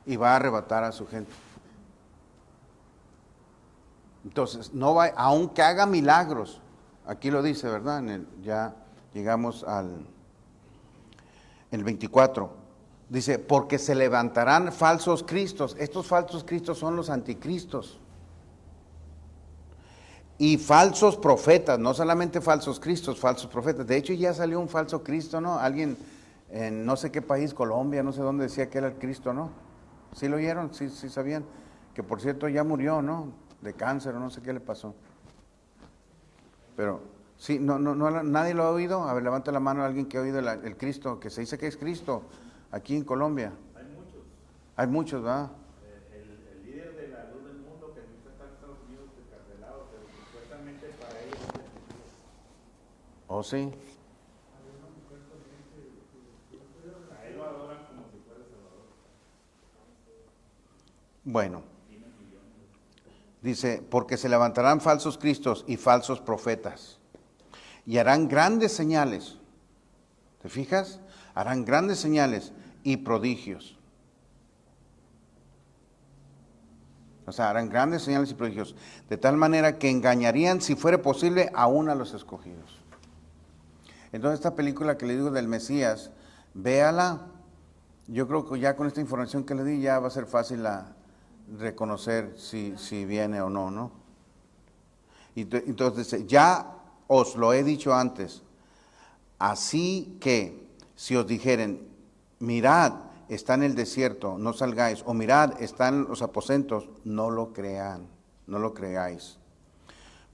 Y va a arrebatar a su gente. Entonces, no va, aunque haga milagros, aquí lo dice, ¿verdad? Ya llegamos al 24. Dice, porque se levantarán falsos cristos. Estos falsos cristos son los anticristos. Y falsos profetas, no solamente falsos cristos, falsos profetas. De hecho, ya salió un falso Cristo, ¿no? Alguien en no sé qué país, Colombia, no sé dónde, decía que era el Cristo, ¿no? ¿Sí lo oyeron? Sí sabían. Que por cierto ya murió, ¿no? De cáncer o no sé qué le pasó. Pero Sí, nadie lo ha oído. A ver, levanta la mano a alguien que ha oído el Cristo, que se dice que es Cristo, aquí en Colombia. Hay muchos, ¿verdad? El líder de la luz del mundo que ahorita está en Estados Unidos encarcelado, pero supuestamente para ellos es el Mesías. ¿Oh, sí? A él lo adoran como si fuera Salvador. Bueno, dice, porque se levantarán falsos cristos y falsos profetas, y harán grandes señales. ¿Te fijas? Harán grandes señales y prodigios. O sea, harán grandes señales y prodigios, de tal manera que engañarían, si fuera posible, aún a los escogidos. Entonces, esta película que le digo del Mesías, véala. Yo creo que ya con esta información que le di, ya va a ser fácil reconocer si viene o no, ¿no? Entonces, ya os lo he dicho antes, así que si os dijeren, mirad, está en el desierto, no salgáis, o mirad, están los aposentos, no lo crean, no lo creáis.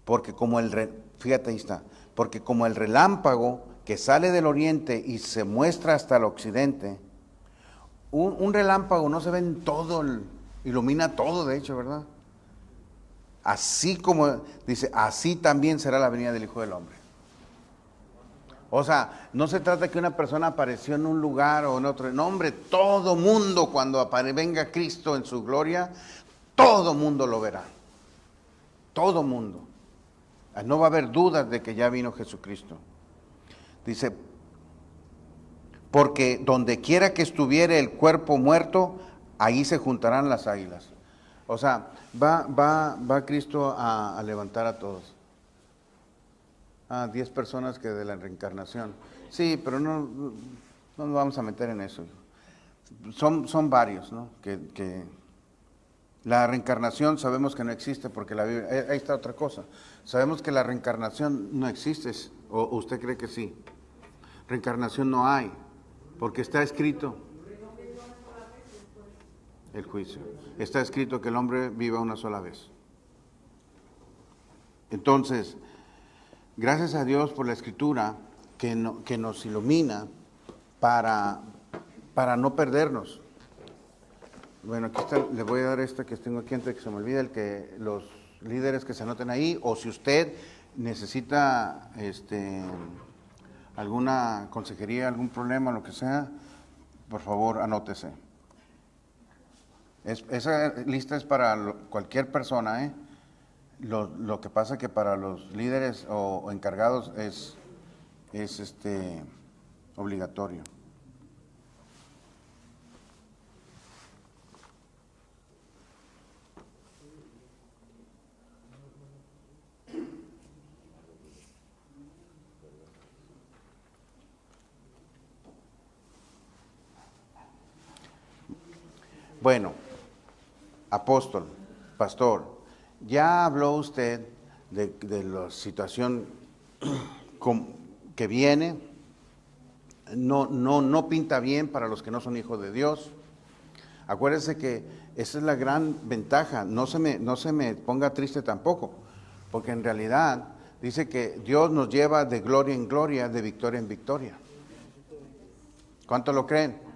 Porque fíjate ahí está, porque como el relámpago que sale del oriente y se muestra hasta el occidente, un relámpago no se ve en todo, ilumina todo, de hecho, ¿verdad? Así como dice, así también será la venida del Hijo del Hombre. O sea, no se trata que una persona apareció en un lugar o en otro. No, hombre, todo mundo cuando venga Cristo en su gloria, todo mundo lo verá. Todo mundo. No va a haber dudas de que ya vino Jesucristo. Dice, porque donde quiera que estuviere el cuerpo muerto, ahí se juntarán las águilas. O sea, va Cristo a levantar a todos. 10 personas que de la reencarnación. Sí, pero no nos vamos a meter en eso. Son varios, ¿no? Que la reencarnación sabemos que no existe porque la Biblia, ahí está otra cosa. Sabemos que la reencarnación no existe, o usted cree que sí. Reencarnación no hay, porque está escrito el juicio. Está escrito que el hombre viva una sola vez. Entonces, gracias a Dios por la Escritura que nos ilumina para no perdernos. Bueno, aquí está, le voy a dar esta que tengo aquí antes de que se me olvide, los líderes que se anoten ahí, o si usted necesita alguna consejería, algún problema, lo que sea, por favor anótese. Esa lista es para cualquier persona, ¿eh? Lo que pasa que para los líderes o encargados es obligatorio. Bueno, apóstol, pastor, ya habló usted de la situación que viene, no pinta bien para los que no son hijos de Dios. Acuérdese que esa es la gran ventaja, no se me ponga triste tampoco, porque en realidad dice que Dios nos lleva de gloria en gloria, de victoria en victoria. ¿Cuánto lo creen?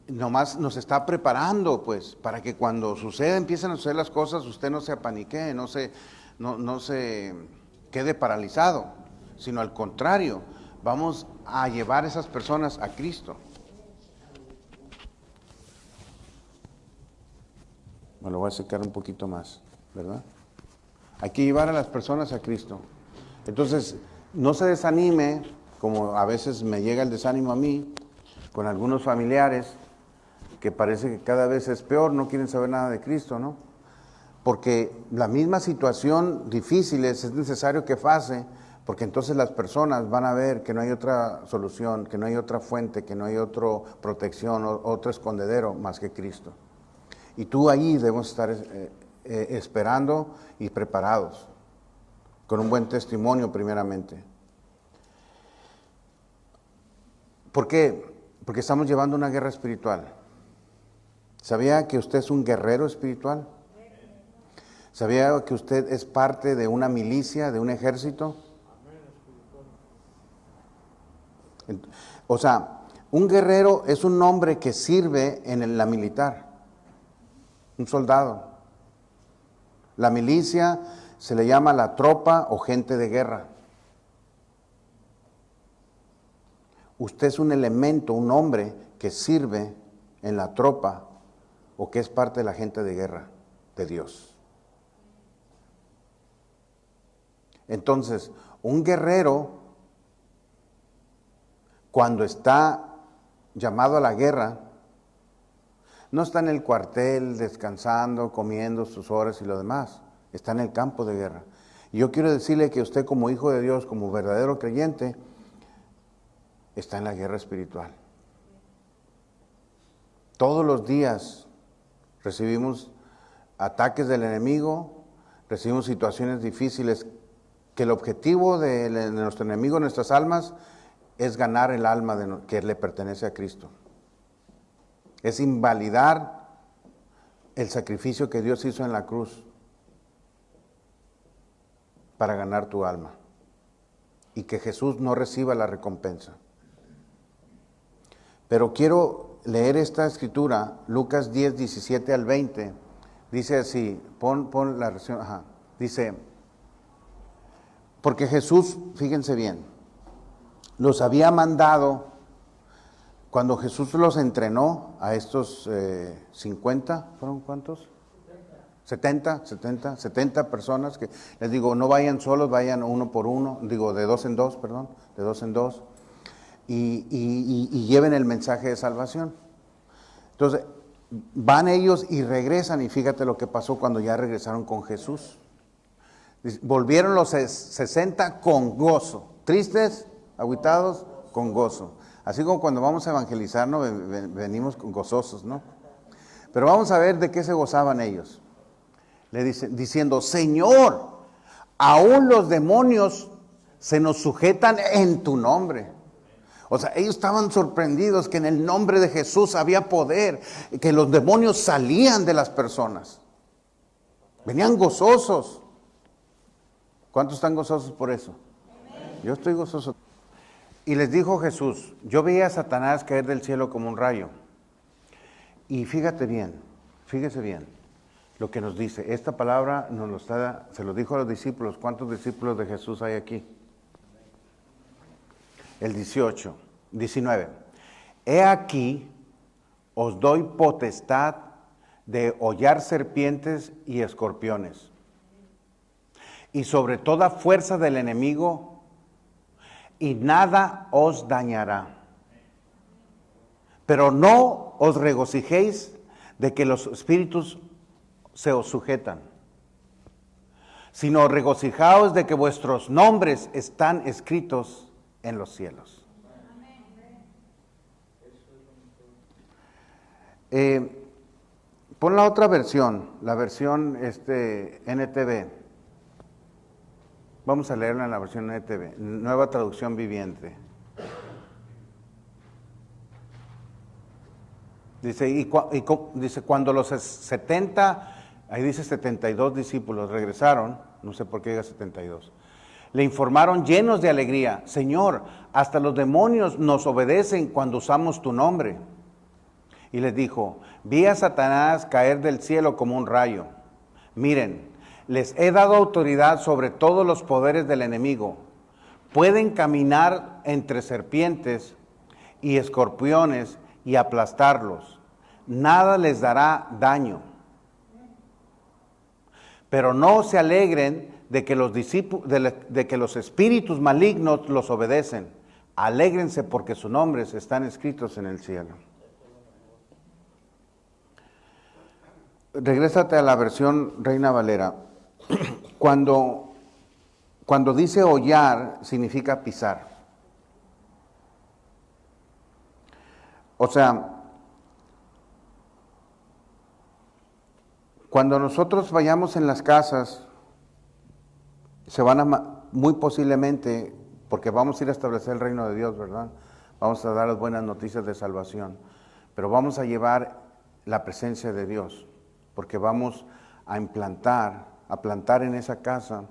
Nomás nos está preparando, pues, para que cuando empiecen a suceder las cosas, usted no se apaniquee, no se quede paralizado, sino al contrario, vamos a llevar a esas personas a Cristo. Me lo voy a secar un poquito más, ¿verdad? Hay que llevar a las personas a Cristo. Entonces, no se desanime, como a veces me llega el desánimo a mí, con algunos familiares, que parece que cada vez es peor, no quieren saber nada de Cristo, ¿no? Porque la misma situación difícil es necesario que pase, porque entonces las personas van a ver que no hay otra solución, que no hay otra fuente, que no hay otra protección, otro escondedero más que Cristo. Y tú ahí debemos estar esperando y preparados, con un buen testimonio primeramente. ¿Por qué? Porque estamos llevando una guerra espiritual. ¿Sabía que usted es un guerrero espiritual? ¿Sabía que usted es parte de una milicia, de un ejército? O sea, un guerrero es un hombre que sirve en la militar, un soldado. La milicia se le llama la tropa o gente de guerra. Usted es un elemento, un hombre que sirve en la tropa o que es parte de la gente de guerra de Dios. Entonces, un guerrero, cuando está llamado a la guerra, no está en el cuartel descansando, comiendo sus horas y lo demás. Está en el campo de guerra. Y yo quiero decirle que usted como hijo de Dios, como verdadero creyente, está en la guerra espiritual. Todos los días recibimos ataques del enemigo, recibimos situaciones difíciles, que el objetivo de nuestro enemigo, nuestras almas, es ganar el alma que le pertenece a Cristo. Es invalidar el sacrificio que Dios hizo en la cruz para ganar tu alma y que Jesús no reciba la recompensa. Pero quiero leer esta escritura, Lucas 10, 17 al 20, dice así, pon la versión, dice, porque Jesús, fíjense bien, los había mandado, cuando Jesús los entrenó a estos 50, ¿fueron cuántos? 70 personas, que les digo, no vayan solos, vayan uno por uno, digo, de dos en dos, y lleven el mensaje de salvación. Entonces, van ellos y regresan, y fíjate lo que pasó cuando ya regresaron con Jesús. Volvieron los 60 con gozo, tristes, agüitados, con gozo. Así como cuando vamos a evangelizar, ¿no? Venimos gozosos, ¿no? Pero vamos a ver de qué se gozaban ellos. Le dicen, diciendo, Señor, aún los demonios se nos sujetan en tu nombre. O sea, ellos estaban sorprendidos que en el nombre de Jesús había poder, que los demonios salían de las personas. Venían gozosos. ¿Cuántos están gozosos por eso? Yo estoy gozoso. Y les dijo Jesús, yo veía a Satanás caer del cielo como un rayo. Y fíjese bien, lo que nos dice. Esta palabra se lo dijo a los discípulos. ¿Cuántos discípulos de Jesús hay aquí? El 19. He aquí, os doy potestad de hollar serpientes y escorpiones, y sobre toda fuerza del enemigo, y nada os dañará. Pero no os regocijéis de que los espíritus se os sujetan, sino regocijaos de que vuestros nombres están escritos en los cielos. Pon la otra versión, la versión NTV. Vamos a leerla en la versión NTV, Nueva Traducción Viviente. Dice, dice, cuando los 70, ahí dice 72 discípulos regresaron, no sé por qué diga 72, le informaron llenos de alegría, Señor, hasta los demonios nos obedecen cuando usamos tu nombre. Y les dijo, vi a Satanás caer del cielo como un rayo. Miren, les he dado autoridad sobre todos los poderes del enemigo. Pueden caminar entre serpientes y escorpiones y aplastarlos. Nada les dará daño. Pero no se alegren de que los espíritus malignos los obedecen. Alégrense porque sus nombres están escritos en el cielo. Regrésate a la versión Reina Valera. Cuando dice hollar, significa pisar. O sea, cuando nosotros vayamos en las casas, se van a, muy posiblemente, porque vamos a ir a establecer el reino de Dios, ¿verdad? Vamos a dar las buenas noticias de salvación, pero vamos a llevar la presencia de Dios, porque vamos a plantar en esa casa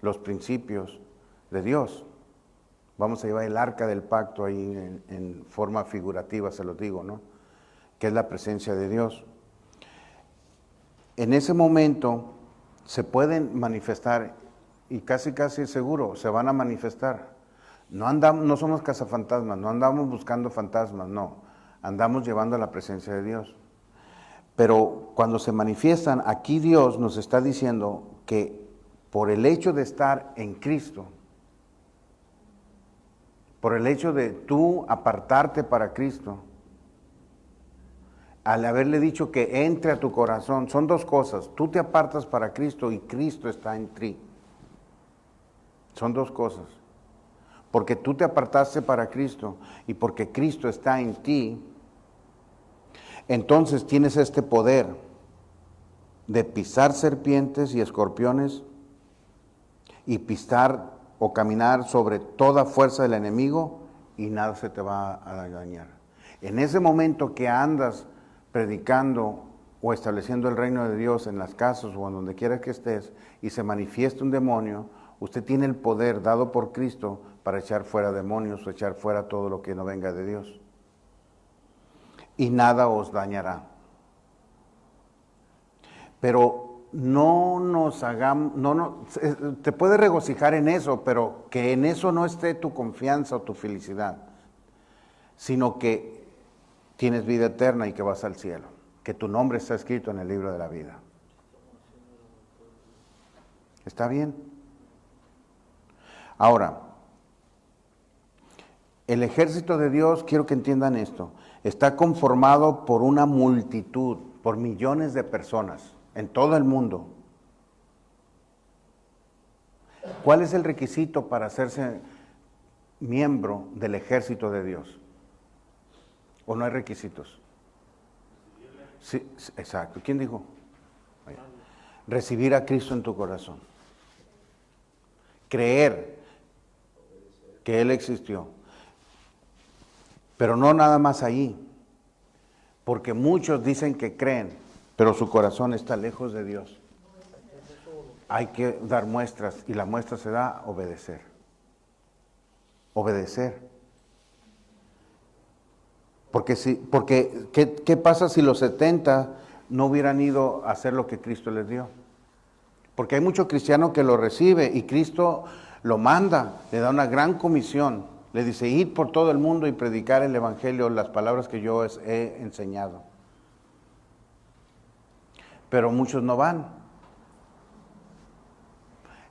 los principios de Dios. Vamos a llevar el arca del pacto ahí en forma figurativa, se lo digo, ¿no? Que es la presencia de Dios. En ese momento se pueden manifestar, y casi seguro, se van a manifestar. No somos cazafantasmas, no andamos buscando fantasmas, no. Andamos llevando la presencia de Dios. Pero cuando se manifiestan, aquí Dios nos está diciendo que por el hecho de estar en Cristo, por el hecho de tú apartarte para Cristo, al haberle dicho que entre a tu corazón, son dos cosas. Tú te apartas para Cristo y Cristo está en ti. Son dos cosas. Porque tú te apartaste para Cristo y porque Cristo está en ti, entonces tienes este poder de pisar serpientes y escorpiones y pisar o caminar sobre toda fuerza del enemigo y nada se te va a dañar. En ese momento que andas predicando o estableciendo el reino de Dios en las casas o en donde quiera que estés y se manifiesta un demonio, usted tiene el poder dado por Cristo para echar fuera demonios o echar fuera todo lo que no venga de Dios. Y nada os dañará. Pero no nos hagamos, te puedes regocijar en eso, pero que en eso no esté tu confianza o tu felicidad, sino que tienes vida eterna y que vas al cielo, que tu nombre está escrito en el libro de la vida. ¿Está bien? Ahora, el ejército de Dios, quiero que entiendan esto, está conformado por una multitud, por millones de personas en todo el mundo. ¿Cuál es el requisito para hacerse miembro del ejército de Dios? ¿O no hay requisitos? Sí, exacto. ¿Quién dijo? Recibir a Cristo en tu corazón. Creer que Él existió. Pero no nada más ahí. Porque muchos dicen que creen, pero su corazón está lejos de Dios. Hay que dar muestras y la muestra se da obedecer. Obedecer. Porque ¿qué pasa si los 70 no hubieran ido a hacer lo que Cristo les dio? Porque hay mucho cristiano que lo recibe y Cristo lo manda, le da una gran comisión. Le dice, id por todo el mundo y predicar el evangelio, las palabras que yo he enseñado. Pero muchos no van.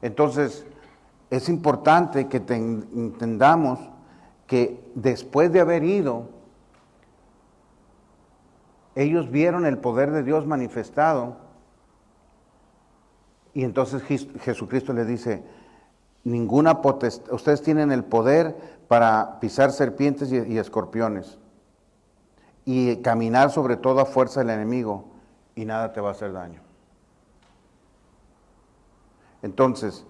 Entonces, es importante que entendamos que después de haber ido, ellos vieron el poder de Dios manifestado y entonces Jesucristo les dice, ninguna potestad, ustedes tienen el poder para pisar serpientes y escorpiones y caminar sobre toda fuerza del enemigo y nada te va a hacer daño. Entonces,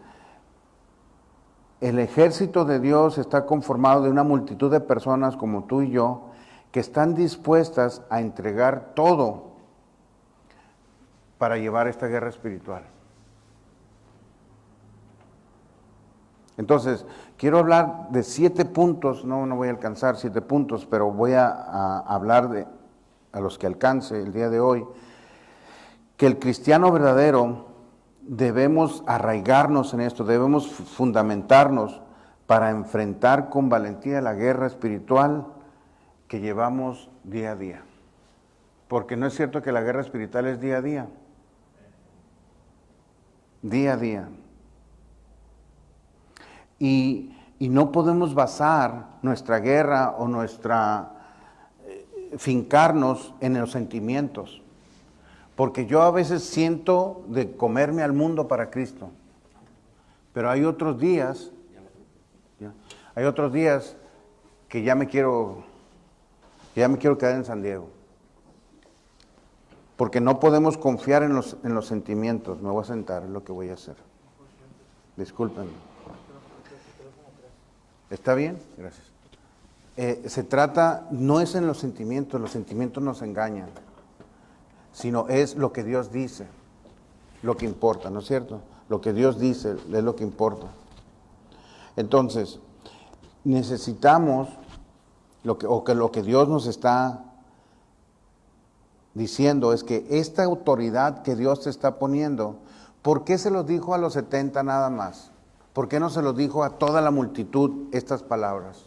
el ejército de Dios está conformado de una multitud de personas como tú y yo que están dispuestas a entregar todo para llevar esta guerra espiritual. Entonces, quiero hablar de 7 puntos, no voy a alcanzar 7 puntos, pero voy a hablar a los que alcance el día de hoy, que el cristiano verdadero debemos arraigarnos en esto, debemos fundamentarnos para enfrentar con valentía la guerra espiritual que llevamos día a día. Porque no es cierto que la guerra espiritual es día a día. Día a día. Y no podemos basar nuestra guerra o fincarnos en los sentimientos. Porque yo a veces siento de comerme al mundo para Cristo. Pero hay otros días que ya me quiero quedar en San Diego. Porque no podemos confiar en los sentimientos. Me voy a sentar, es lo que voy a hacer. Discúlpenme. ¿Está bien? Gracias. Se trata, no es en los sentimientos nos engañan, sino es lo que Dios dice, lo que importa, ¿no es cierto? Lo que Dios dice es lo que importa. Entonces, necesitamos lo que Dios nos está diciendo es que esta autoridad que Dios te está poniendo, ¿por qué se los dijo a los 70 nada más? ¿Por qué no se los dijo a toda la multitud estas palabras?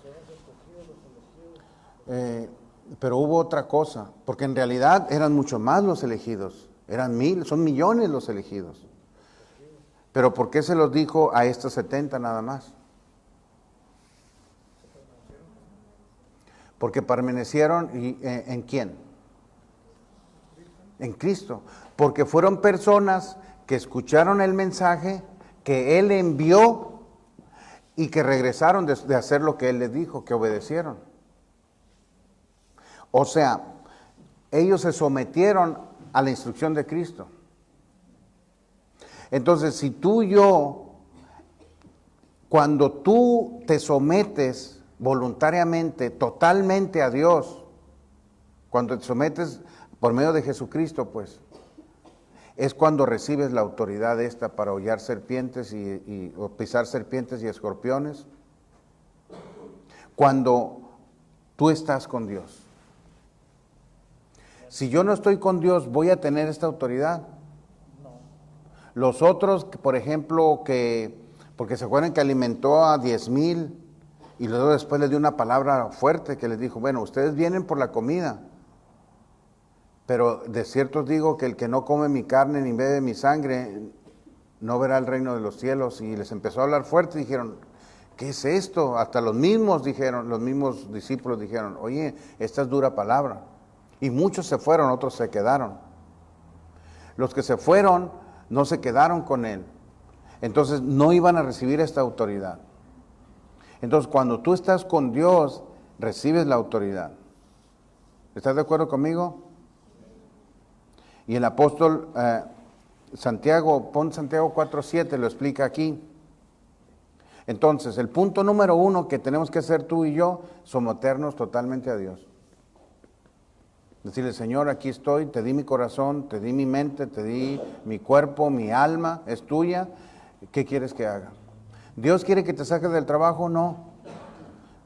Pero hubo otra cosa, porque en realidad eran mucho más los elegidos, son millones los elegidos. Pero ¿por qué se los dijo a estos 70 nada más? Porque permanecieron ¿en quién? En Cristo. Porque fueron personas que escucharon el mensaje que Él envió y que regresaron de hacer lo que Él les dijo, que obedecieron. O sea, ellos se sometieron a la instrucción de Cristo. Entonces, si tú y yo, cuando tú te sometes voluntariamente, totalmente a Dios, cuando te sometes por medio de Jesucristo, pues, es cuando recibes la autoridad esta para hollar serpientes o pisar serpientes y escorpiones, cuando tú estás con Dios. Si yo no estoy con Dios, ¿voy a tener esta autoridad? No. Los otros, por ejemplo, porque se acuerdan que alimentó a 10,000 y luego después les dio una palabra fuerte que les dijo, bueno, ustedes vienen por la comida, pero de cierto os digo que el que no come mi carne ni bebe mi sangre, no verá el reino de los cielos. Y les empezó a hablar fuerte y dijeron, ¿qué es esto? Hasta los mismos discípulos dijeron, oye, esta es dura palabra. Y muchos se fueron, otros se quedaron. Los que se fueron no se quedaron con Él. Entonces no iban a recibir esta autoridad. Entonces cuando tú estás con Dios, recibes la autoridad. ¿Estás de acuerdo conmigo? Y el apóstol Santiago, pon Santiago 4:7, lo explica aquí. Entonces, el punto número 1 que tenemos que hacer tú y yo, someternos totalmente a Dios. Decirle, Señor, aquí estoy, te di mi corazón, te di mi mente, te di mi cuerpo, mi alma, es tuya. ¿Qué quieres que haga? ¿Dios quiere que te saques del trabajo? No.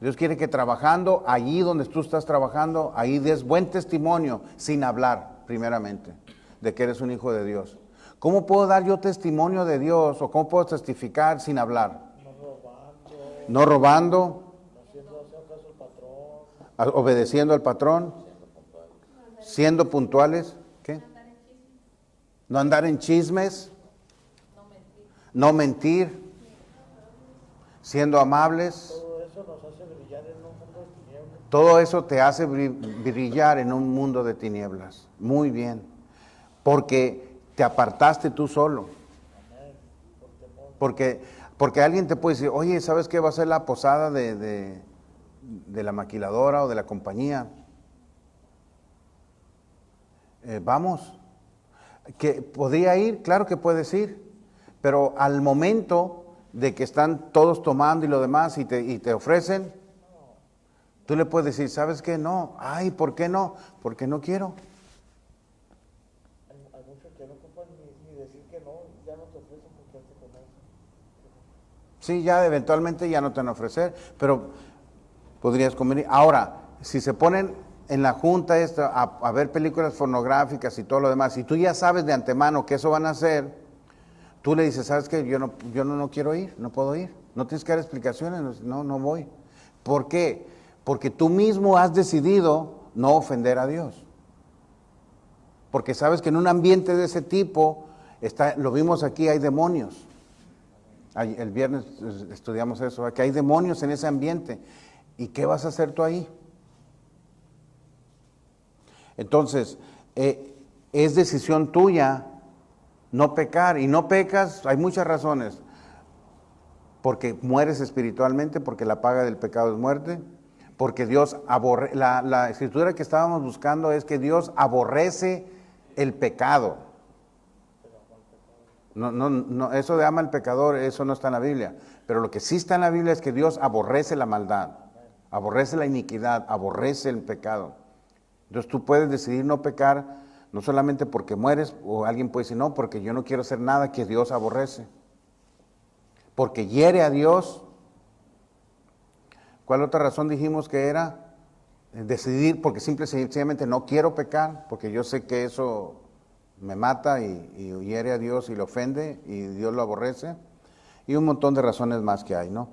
Dios quiere que trabajando, allí donde tú estás trabajando, ahí des buen testimonio, sin hablar, primeramente, de que eres un hijo de Dios. ¿Cómo puedo dar yo testimonio de Dios o cómo puedo testificar sin hablar? No robando, obedeciendo al patrón, siendo puntuales, ¿qué? No andar en chismes, no mentir, siendo amables. Todo eso te hace brillar en un mundo de tinieblas. Muy bien. Porque te apartaste tú solo. Porque alguien te puede decir, oye, ¿sabes qué va a ser la posada de la maquiladora o de la compañía? Vamos. ¿Que podría ir? Claro que puedes ir. Pero al momento de que están todos tomando y lo demás y te ofrecen, tú le puedes decir, ¿sabes qué? No. Ay, ¿por qué no? Porque no quiero. Hay muchos que no ocupan ni decir que no, ya no te ofrecen porque ya te conocen. Sí, ya eventualmente ya no te van a ofrecer, pero podrías comer. Ahora, si se ponen en la junta esta a ver películas pornográficas y todo lo demás, y tú ya sabes de antemano que eso van a hacer, tú le dices, ¿sabes qué? Yo no quiero ir, no puedo ir. No tienes que dar explicaciones, no voy. ¿Por qué? Porque tú mismo has decidido no ofender a Dios. Porque sabes que en un ambiente de ese tipo, lo vimos aquí, hay demonios. El viernes estudiamos eso, que hay demonios en ese ambiente. ¿Y qué vas a hacer tú ahí? Entonces, es decisión tuya no pecar. Y no pecas, hay muchas razones. Porque mueres espiritualmente, porque la paga del pecado es muerte. Porque Dios aborrece, la escritura que estábamos buscando es que Dios aborrece el pecado. No, eso de ama al pecador, eso no está en la Biblia. Pero lo que sí está en la Biblia es que Dios aborrece la maldad, aborrece la iniquidad, aborrece el pecado. Entonces tú puedes decidir no pecar, no solamente porque mueres, o alguien puede decir, no, porque yo no quiero hacer nada que Dios aborrece. Porque hiere a Dios, ¿Cuál otra razón dijimos que era? Decidir, porque sencillamente no quiero pecar, porque yo sé que eso me mata y hiere a Dios y le ofende y Dios lo aborrece. Y un montón de razones más que hay, ¿no?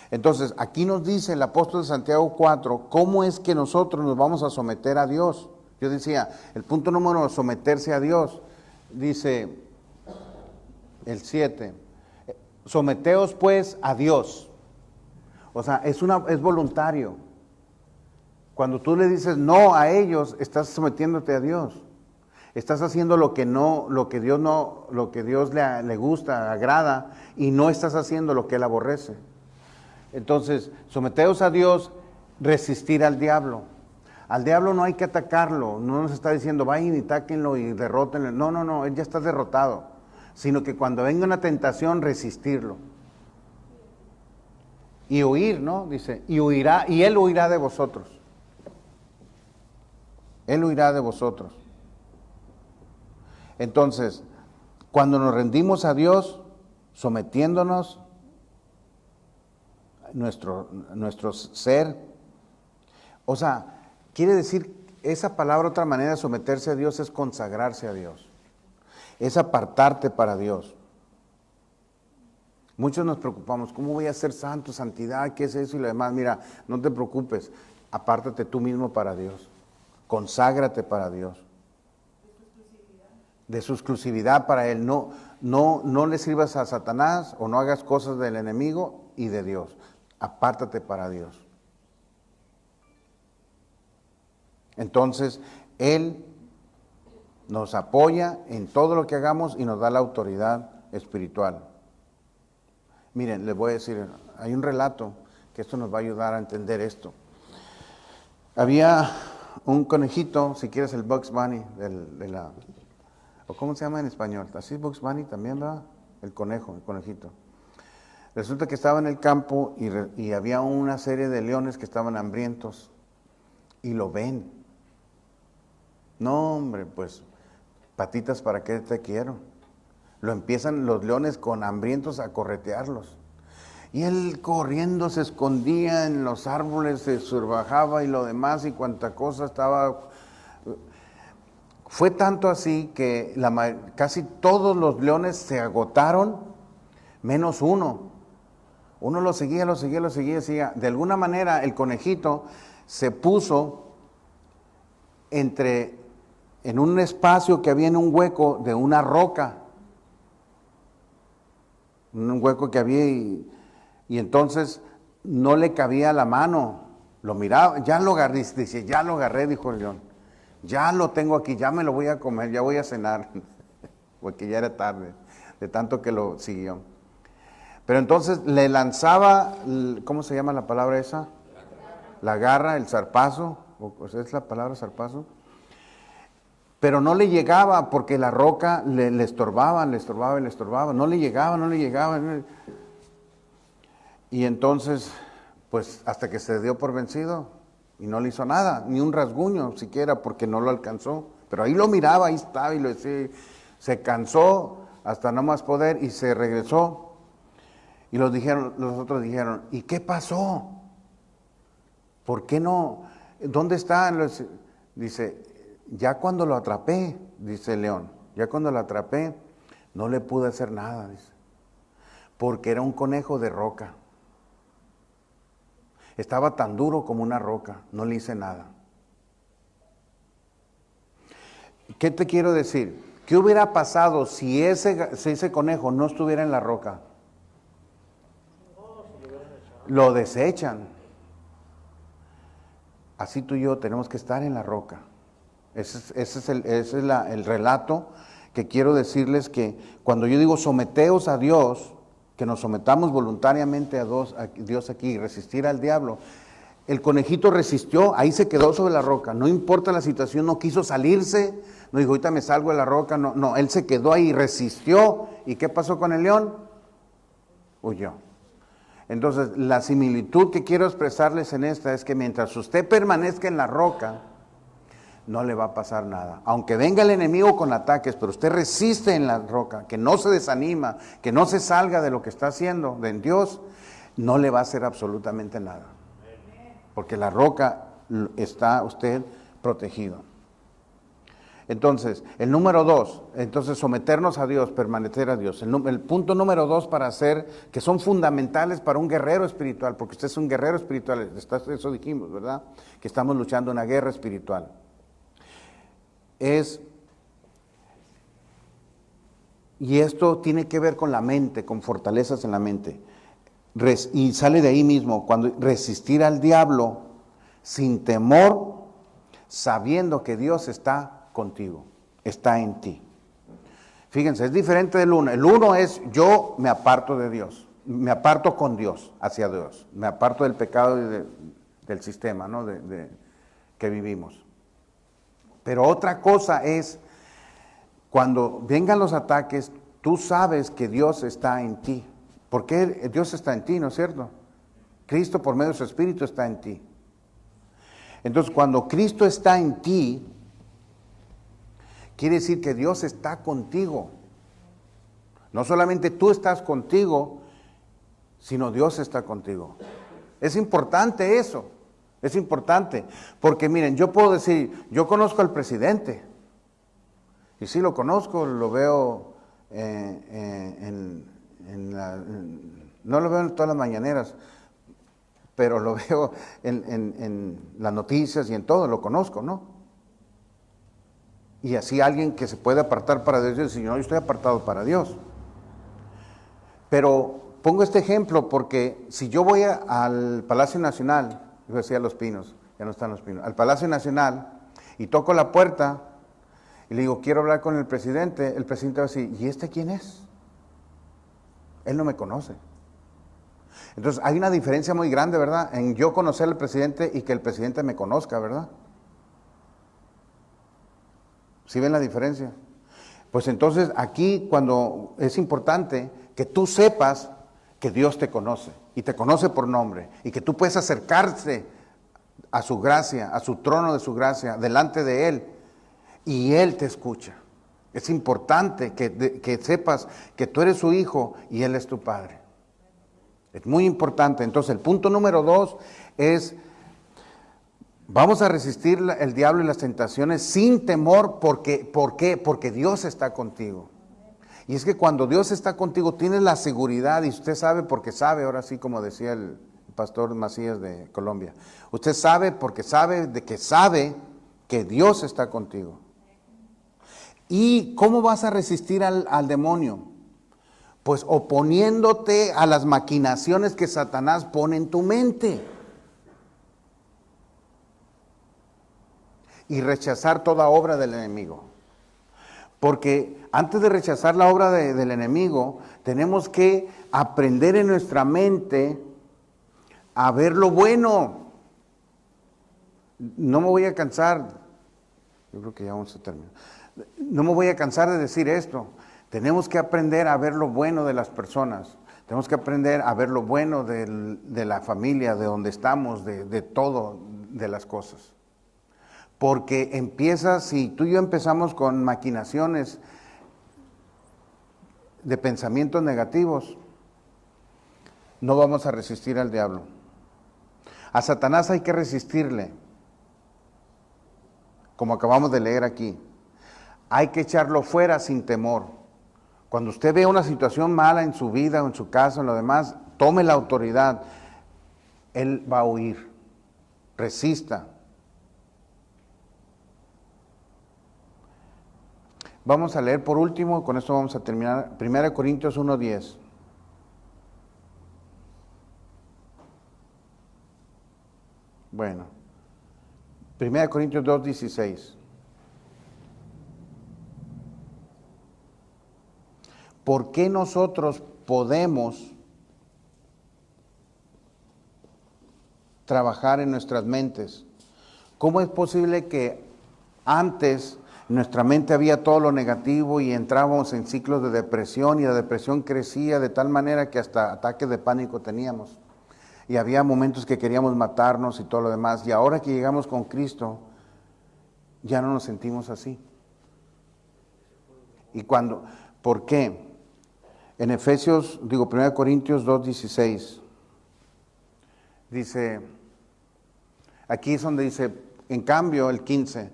Entonces, aquí nos dice el apóstol de Santiago 4, ¿cómo es que nosotros nos vamos a someter a Dios? Yo decía, el punto número 1, someterse a Dios. Dice el 7, someteos pues a Dios. O sea, es voluntario. Cuando tú le dices no a ellos, estás sometiéndote a Dios. Estás haciendo lo que Dios le gusta, agrada, y no estás haciendo lo que Él aborrece. Entonces, someteos a Dios, resistir al diablo. Al diablo no hay que atacarlo, no nos está diciendo vayan y atáquenlo y derrótenlo. No, Él ya está derrotado. Sino que cuando venga una tentación, resistirlo. Y huir, ¿no? Dice, y Él huirá de vosotros. Él huirá de vosotros. Entonces, cuando nos rendimos a Dios, sometiéndonos, nuestro ser, o sea, quiere decir, esa palabra, otra manera de someterse a Dios es consagrarse a Dios, es apartarte para Dios. Muchos nos preocupamos, ¿cómo voy a ser santo, santidad? ¿Qué es eso y lo demás? Mira, no te preocupes, apártate tú mismo para Dios, conságrate para Dios. De su exclusividad para Él, no le sirvas a Satanás o no hagas cosas del enemigo y de Dios, apártate para Dios. Entonces, Él nos apoya en todo lo que hagamos y nos da la autoridad espiritual. Miren, les voy a decir, hay un relato que esto nos va a ayudar a entender esto. Había un conejito, si quieres el Bugs Bunny, ¿o cómo se llama en español? Así Bugs Bunny también, ¿verdad? El conejito. Resulta que estaba en el campo y había una serie de leones que estaban hambrientos y lo ven. No, hombre, pues, patitas, ¿para qué te quiero? Lo empiezan los leones con hambrientos a corretearlos. Y él corriendo se escondía en los árboles, se surbajaba y lo demás y cuanta cosa estaba. Fue tanto así que casi todos los leones se agotaron, menos uno. Uno lo seguía. De alguna manera el conejito se puso en un espacio que había en un hueco de una roca. Un hueco que había y entonces no le cabía la mano. Lo miraba, ya lo agarré, dijo el león. Ya lo tengo aquí, ya me lo voy a comer, ya voy a cenar, porque ya era tarde, de tanto que lo siguió. Pero entonces le lanzaba, ¿cómo se llama la palabra esa? La garra, el zarpazo, ¿es la palabra zarpazo? Pero no le llegaba porque la roca le estorbaba, no le llegaba. Y entonces, pues hasta que se dio por vencido, y no le hizo nada, ni un rasguño siquiera, porque no lo alcanzó. Pero ahí lo miraba, ahí estaba, y lo decía, se cansó hasta no más poder, y se regresó. Y los otros dijeron, ¿y qué pasó? ¿Por qué no? ¿Dónde está? Dice, ya cuando lo atrapé, dice el león, ya cuando lo atrapé, no le pude hacer nada, dice, porque era un conejo de roca. Estaba tan duro como una roca, no le hice nada. ¿Qué te quiero decir? ¿Qué hubiera pasado si ese conejo no estuviera en la roca? Lo desechan. Así tú y yo tenemos que estar en la roca. Ese es el relato que quiero decirles, que cuando yo digo someteos a Dios, que nos sometamos voluntariamente a Dios aquí y resistir al diablo. El conejito resistió, ahí se quedó sobre la roca, no importa la situación, no quiso salirse, no dijo ahorita me salgo de la roca, no, él se quedó ahí, resistió. ¿Y qué pasó con el león? Huyó. Entonces, la similitud que quiero expresarles en esta es que mientras usted permanezca en la roca, no le va a pasar nada. Aunque venga el enemigo con ataques, pero usted resiste en la roca, que no se desanima, que no se salga de lo que está haciendo, de Dios, no le va a hacer absolutamente nada. porque la roca está usted protegido. Entonces, el número 2, entonces someternos a Dios, permanecer a Dios. El punto número 2 para hacer, que son fundamentales para un guerrero espiritual, porque usted es un guerrero espiritual, eso dijimos, ¿verdad? Que estamos luchando una guerra espiritual. Y esto tiene que ver con la mente, con fortalezas en la mente. Y sale de ahí mismo, cuando resistir al diablo sin temor, sabiendo que Dios está contigo, está en ti. Fíjense, es diferente del 1. El 1 es yo me aparto de Dios, me aparto con Dios, hacia Dios, me aparto del pecado y del sistema, ¿no? que vivimos. Pero otra cosa es, cuando vengan los ataques, tú sabes que Dios está en ti. ¿Por qué Dios está en ti, no es cierto? Cristo por medio de su Espíritu está en ti. Entonces, cuando Cristo está en ti, quiere decir que Dios está contigo. No solamente tú estás contigo, sino Dios está contigo. Es importante eso, es importante. Porque miren, yo puedo decir, yo conozco al presidente. Y sí lo conozco, lo veo no lo veo en todas las mañaneras, pero lo veo en las noticias y en todo, lo conozco, ¿no? Y así alguien que se puede apartar para Dios dice, no, yo estoy apartado para Dios. Pero pongo este ejemplo porque si yo voy al Palacio Nacional, yo decía Los Pinos, ya no están Los Pinos, al Palacio Nacional y toco la puerta y le digo, quiero hablar con el presidente va a decir, ¿y este quién es? Él no me conoce. Entonces hay una diferencia muy grande, ¿verdad? En yo conocer al presidente y que el presidente me conozca, ¿verdad? ¿Sí ven la diferencia? Pues entonces aquí cuando es importante que tú sepas que Dios te conoce y te conoce por nombre y que tú puedes acercarse a su gracia, a su trono de su gracia, delante de Él y Él te escucha. Es importante que sepas que tú eres su hijo y Él es tu padre. Es muy importante. Entonces el punto número 2 es, vamos a resistir el diablo y las tentaciones sin temor. ¿Por qué? Porque Dios está contigo. Y es que cuando Dios está contigo tienes la seguridad, y usted sabe porque sabe, ahora sí como decía el pastor Macías de Colombia, usted sabe porque sabe que Dios está contigo. ¿Y cómo vas a resistir al demonio? Pues oponiéndote a las maquinaciones que Satanás pone en tu mente. Y rechazar toda obra del enemigo. Porque antes de rechazar la obra del enemigo, tenemos que aprender en nuestra mente a ver lo bueno. No me voy a cansar, yo creo que ya vamos a terminar. No me voy a cansar de decir esto. Tenemos que aprender a ver lo bueno de las personas. Tenemos que aprender a ver lo bueno de la familia, de donde estamos, de todo, de las cosas. Porque si tú y yo empezamos con maquinaciones de pensamientos negativos, no vamos a resistir al diablo. A Satanás hay que resistirle, como acabamos de leer aquí. Hay que echarlo fuera sin temor. Cuando usted ve una situación mala en su vida o en su casa o en lo demás, tome la autoridad. Él va a huir. Resista. Vamos a leer por último, con esto vamos a terminar, 1 Corintios 1:10. Bueno, 1 Corintios 2:16. ¿Por qué nosotros podemos trabajar en nuestras mentes? ¿Cómo es posible que antes en nuestra mente había todo lo negativo y entrábamos en ciclos de depresión y la depresión crecía de tal manera que hasta ataques de pánico teníamos? Y había momentos que queríamos matarnos y todo lo demás. Y ahora que llegamos con Cristo, ya no nos sentimos así. ¿Por qué? En 1 Corintios 2:16, dice, Aquí es donde dice, en cambio, el 15,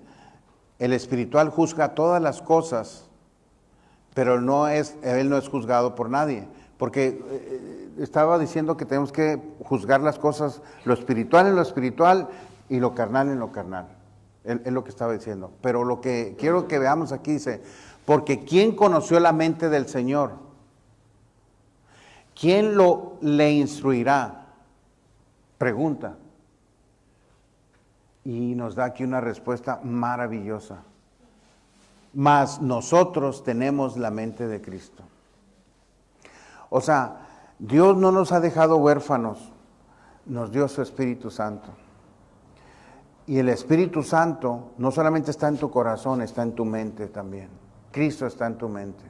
el espiritual juzga todas las cosas, pero él no es juzgado por nadie. Porque estaba diciendo que tenemos que juzgar las cosas, lo espiritual en lo espiritual y lo carnal en lo carnal. Es lo que estaba diciendo. Pero lo que quiero que veamos aquí dice, porque ¿quién conoció la mente del Señor? ¿Quién le instruirá? Pregunta. Y nos da aquí una respuesta maravillosa. Mas nosotros tenemos la mente de Cristo. O sea, Dios no nos ha dejado huérfanos, nos dio su Espíritu Santo. Y el Espíritu Santo no solamente está en tu corazón, está en tu mente también. Cristo está en tu mente.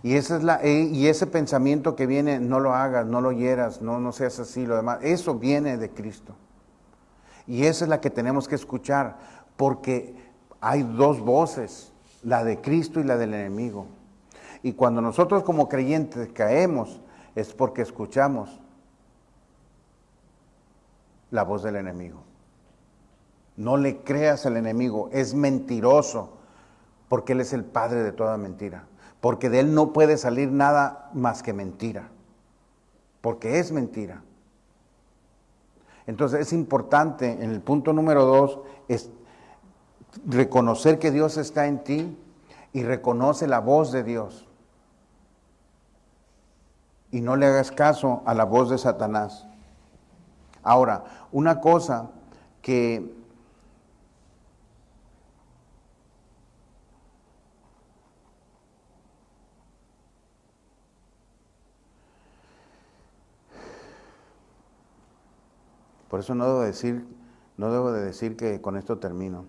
Y ese pensamiento que viene, no lo hagas, no lo hieras, no seas así, lo demás, eso viene de Cristo. Y esa es la que tenemos que escuchar, porque hay dos voces, la de Cristo y la del enemigo. Y cuando nosotros como creyentes caemos, es porque escuchamos la voz del enemigo. No le creas al enemigo, es mentiroso, porque él es el padre de toda mentira. Porque de él no puede salir nada más que mentira, porque es mentira. Entonces es importante, en el punto número 2, es reconocer que Dios está en ti y reconoce la voz de Dios. Y no le hagas caso a la voz de Satanás. Ahora, una cosa que por eso no debo de decir que con esto termino.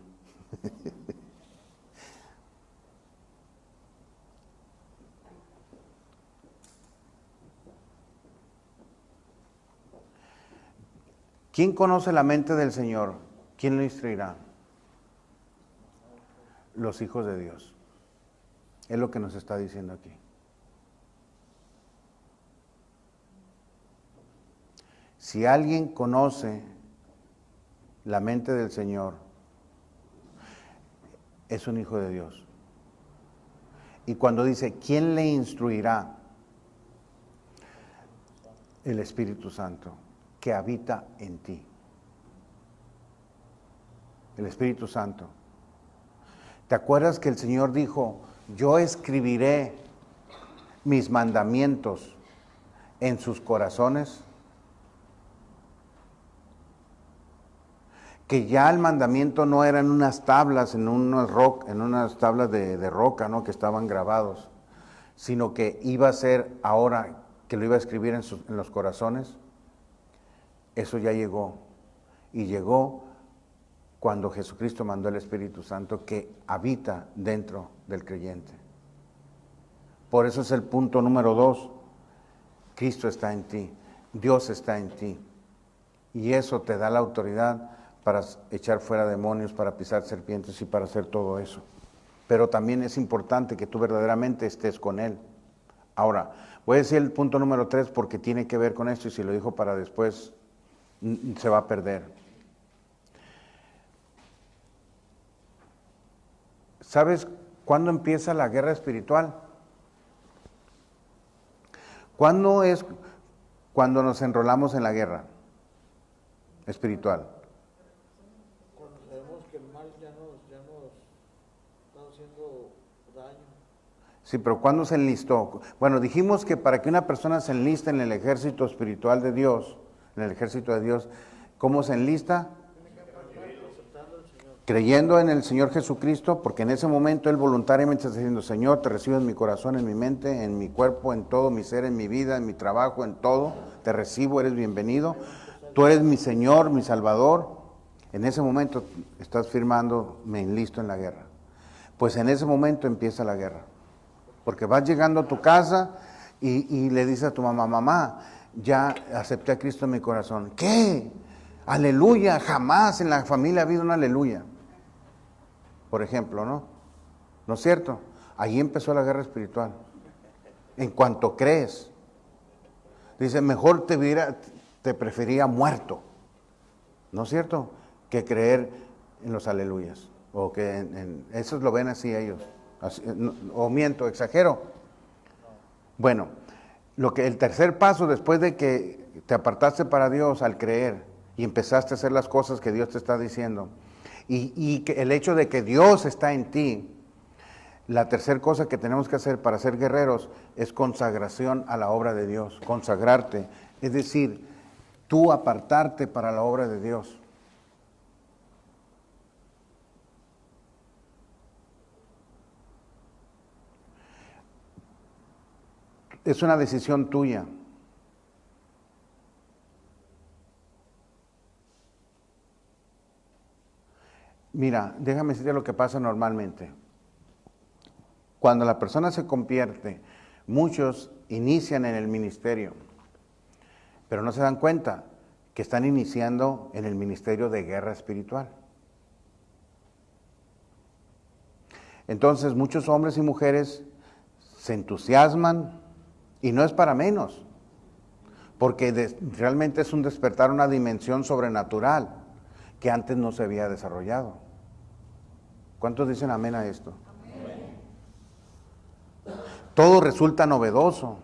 ¿Quién conoce la mente del Señor? ¿Quién lo instruirá? Los hijos de Dios. Es lo que nos está diciendo aquí. Si alguien conoce la mente del Señor, es un hijo de Dios. Y cuando dice, ¿quién le instruirá? El Espíritu Santo, que habita en ti. El Espíritu Santo. ¿Te acuerdas que el Señor dijo, yo escribiré mis mandamientos en sus corazones? Que ya el mandamiento no era en unas tablas, en unas tablas de roca, ¿no?, que estaban grabados, sino que iba a ser ahora que lo iba a escribir en los corazones. Eso ya llegó, y llegó cuando Jesucristo mandó el Espíritu Santo que habita dentro del creyente. Por eso es el punto número 2, Cristo está en ti, Dios está en ti, y eso te da la autoridad para echar fuera demonios, para pisar serpientes y para hacer todo eso. Pero también es importante que tú verdaderamente estés con Él. Ahora, voy a decir el punto número 3 porque tiene que ver con esto, y si lo dijo para después, se va a perder. ¿Sabes cuándo empieza la guerra espiritual? ¿Cuándo es cuando nos enrolamos en la guerra espiritual? Cuando sabemos que el mal ya nos está haciendo daño. Sí, pero ¿cuándo se enlistó? Bueno, dijimos que para que una persona se enliste en el ejército espiritual de Dios, en el ejército de Dios, ¿cómo se enlista? Creyendo en el Señor Jesucristo, porque en ese momento Él voluntariamente está diciendo, Señor, te recibo en mi corazón, en mi mente, en mi cuerpo, en todo mi ser, en mi vida, en mi trabajo, en todo, te recibo, eres bienvenido, tú eres mi Señor, mi Salvador. En ese momento estás firmando, me enlisto en la guerra. Pues en ese momento empieza la guerra, porque vas llegando a tu casa y le dices a tu mamá, mamá, ya acepté a Cristo en mi corazón. ¿Qué? Aleluya, jamás en la familia ha habido un aleluya. Por ejemplo, ¿no? ¿No es cierto? Ahí empezó la guerra espiritual. En cuanto crees. Dice, mejor te prefería muerto. ¿No es cierto? que creer en los aleluyas. O que esos lo ven así ellos. O miento, exagero. Bueno, el tercer paso después de que te apartaste para Dios al creer y empezaste a hacer las cosas que Dios te está diciendo, y que el hecho de que Dios está en ti, la tercera cosa que tenemos que hacer para ser guerreros es consagración a la obra de Dios, consagrarte, es decir, tú apartarte para la obra de Dios. Es una decisión tuya. Mira, déjame decirte lo que pasa normalmente. Cuando la persona se convierte, muchos inician en el ministerio, pero no se dan cuenta que están iniciando en el ministerio de guerra espiritual. Entonces, muchos hombres y mujeres se entusiasman, y no es para menos, porque realmente es un despertar una dimensión sobrenatural que antes no se había desarrollado. ¿Cuántos dicen amén a esto? Amén. Todo resulta novedoso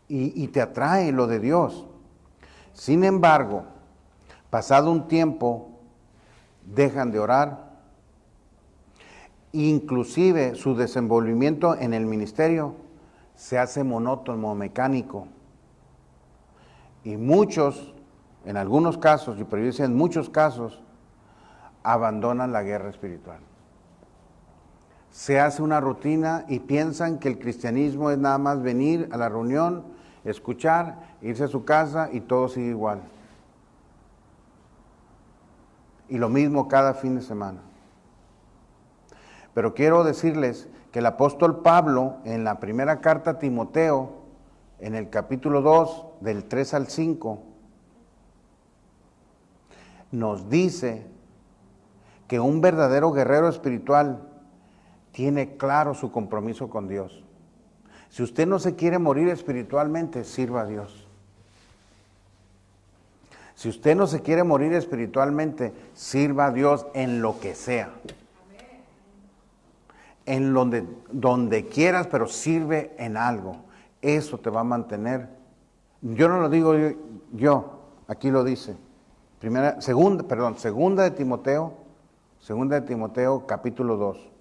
y te atrae lo de Dios. Sin embargo, pasado un tiempo, dejan de orar. Inclusive su desenvolvimiento en el ministerio se hace monótono, mecánico. Y muchos, en algunos casos, pero yo decía en muchos casos, abandonan la guerra espiritual. Se hace una rutina y piensan que el cristianismo es nada más venir a la reunión, escuchar, irse a su casa y todo sigue igual. Y lo mismo cada fin de semana. Pero quiero decirles que el apóstol Pablo, en la primera carta a Timoteo, en el capítulo 2, del 3 al 5, nos dice que un verdadero guerrero espiritual tiene claro su compromiso con Dios. Si usted no se quiere morir espiritualmente, sirva a Dios. Si usted no se quiere morir espiritualmente, sirva a Dios en lo que sea. En donde quieras, pero sirve en algo. Eso te va a mantener. Yo no lo digo yo, aquí lo dice. Segunda de Timoteo, capítulo 2.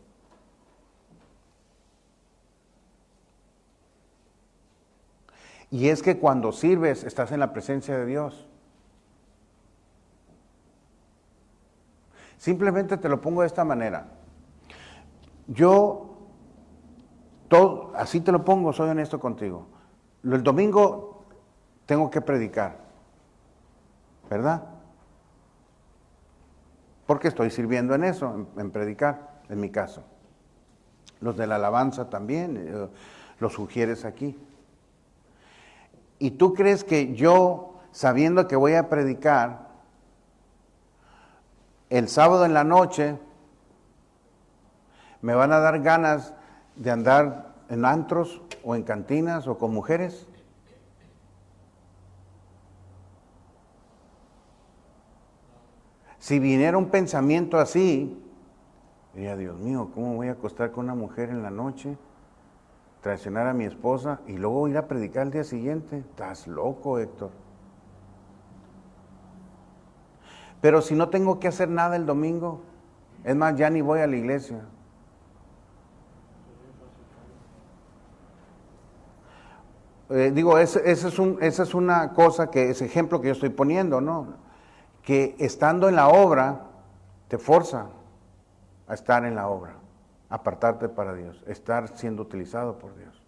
Y es que cuando sirves, estás en la presencia de Dios. Simplemente te lo pongo de esta manera. Así te lo pongo, soy honesto contigo. El domingo tengo que predicar, ¿verdad? Porque estoy sirviendo en eso, en predicar, en mi caso. Los de la alabanza también, los sugieres aquí. ¿Y tú crees que yo, sabiendo que voy a predicar, el sábado en la noche, me van a dar ganas de andar en antros o en cantinas o con mujeres? Si viniera un pensamiento así, diría, Dios mío, ¿cómo voy a acostar con una mujer en la noche? Traicionar a mi esposa y luego ir a predicar el día siguiente. Estás loco, Héctor. Pero si no tengo que hacer nada el domingo, es más, ya ni voy a la iglesia. Esa es una cosa que es ejemplo que yo estoy poniendo, ¿no? Que estando en la obra te forza a estar en la obra, apartarte para Dios, estar siendo utilizado por Dios.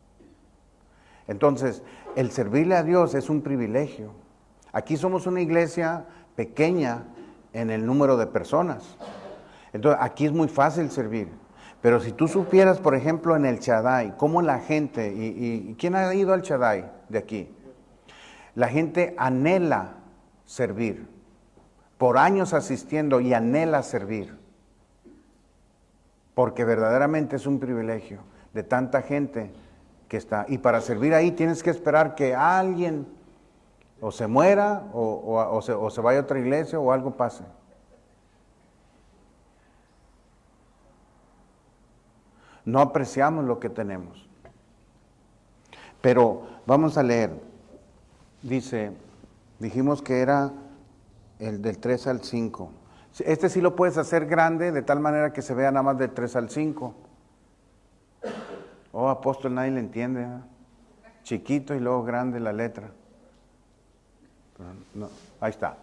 Entonces, el servirle a Dios es un privilegio. Aquí somos una iglesia pequeña en el número de personas. Entonces, aquí es muy fácil servir. Pero si tú supieras, por ejemplo, en el Shaddai, cómo la gente, y ¿quién ha ido al Shaddai de aquí? La gente anhela servir. Por años asistiendo y anhela servir. Porque verdaderamente es un privilegio de tanta gente que está. Y para servir ahí tienes que esperar que alguien o se muera, o se vaya a otra iglesia, o algo pase. No apreciamos lo que tenemos. Pero vamos a leer. Dice, dijimos que era el del 3 al 5. Este sí lo puedes hacer grande, de tal manera que se vea nada más del 3 al 5. Oh, apóstol, nadie le entiende, ¿eh? Chiquito y luego grande la letra. Pero no, ahí está.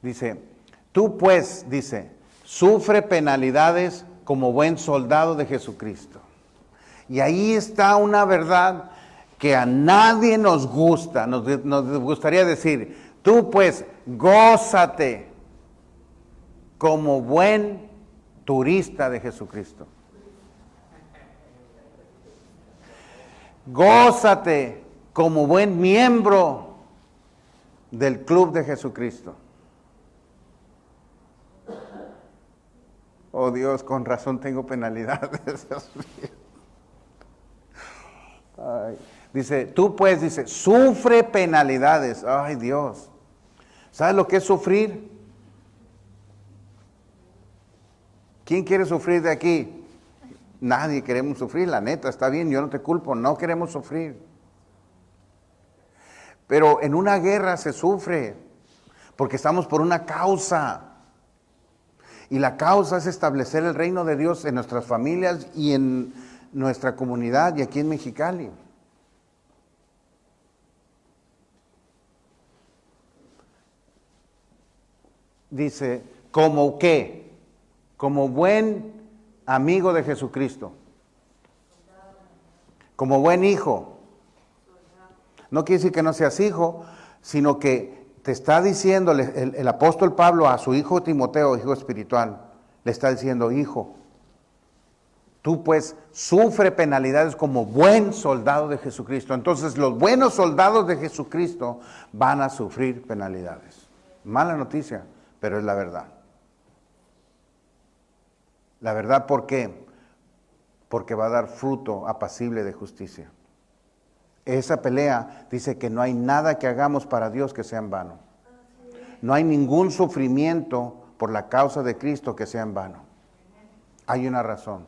Dice, tú pues, dice, sufre penalidades como buen soldado de Jesucristo. Y ahí está una verdad que a nadie nos gusta. Nos gustaría decir, tú pues, gózate como buen turista de Jesucristo. Gózate como buen miembro del club de Jesucristo. Oh Dios, con razón tengo penalidades. Ay. Dice, tú pues, dice, sufre penalidades. Ay Dios. ¿Sabes lo que es sufrir? ¿Quién quiere sufrir de aquí? Nadie queremos sufrir, la neta, está bien, yo no te culpo, no queremos sufrir. Pero en una guerra se sufre, porque estamos por una causa. Y la causa es establecer el reino de Dios en nuestras familias y en nuestra comunidad y aquí en Mexicali. Dice, ¿como qué? Como buen amigo de Jesucristo. Como buen hijo. No quiere decir que no seas hijo, sino que te está diciendo el apóstol Pablo a su hijo Timoteo, hijo espiritual, le está diciendo, hijo, tú pues sufre penalidades como buen soldado de Jesucristo. Entonces los buenos soldados de Jesucristo van a sufrir penalidades. Mala noticia, pero es la verdad. La verdad, ¿por qué? Porque va a dar fruto apacible de justicia. Esa pelea dice que no hay nada que hagamos para Dios que sea en vano. No hay ningún sufrimiento por la causa de Cristo que sea en vano. Hay una razón.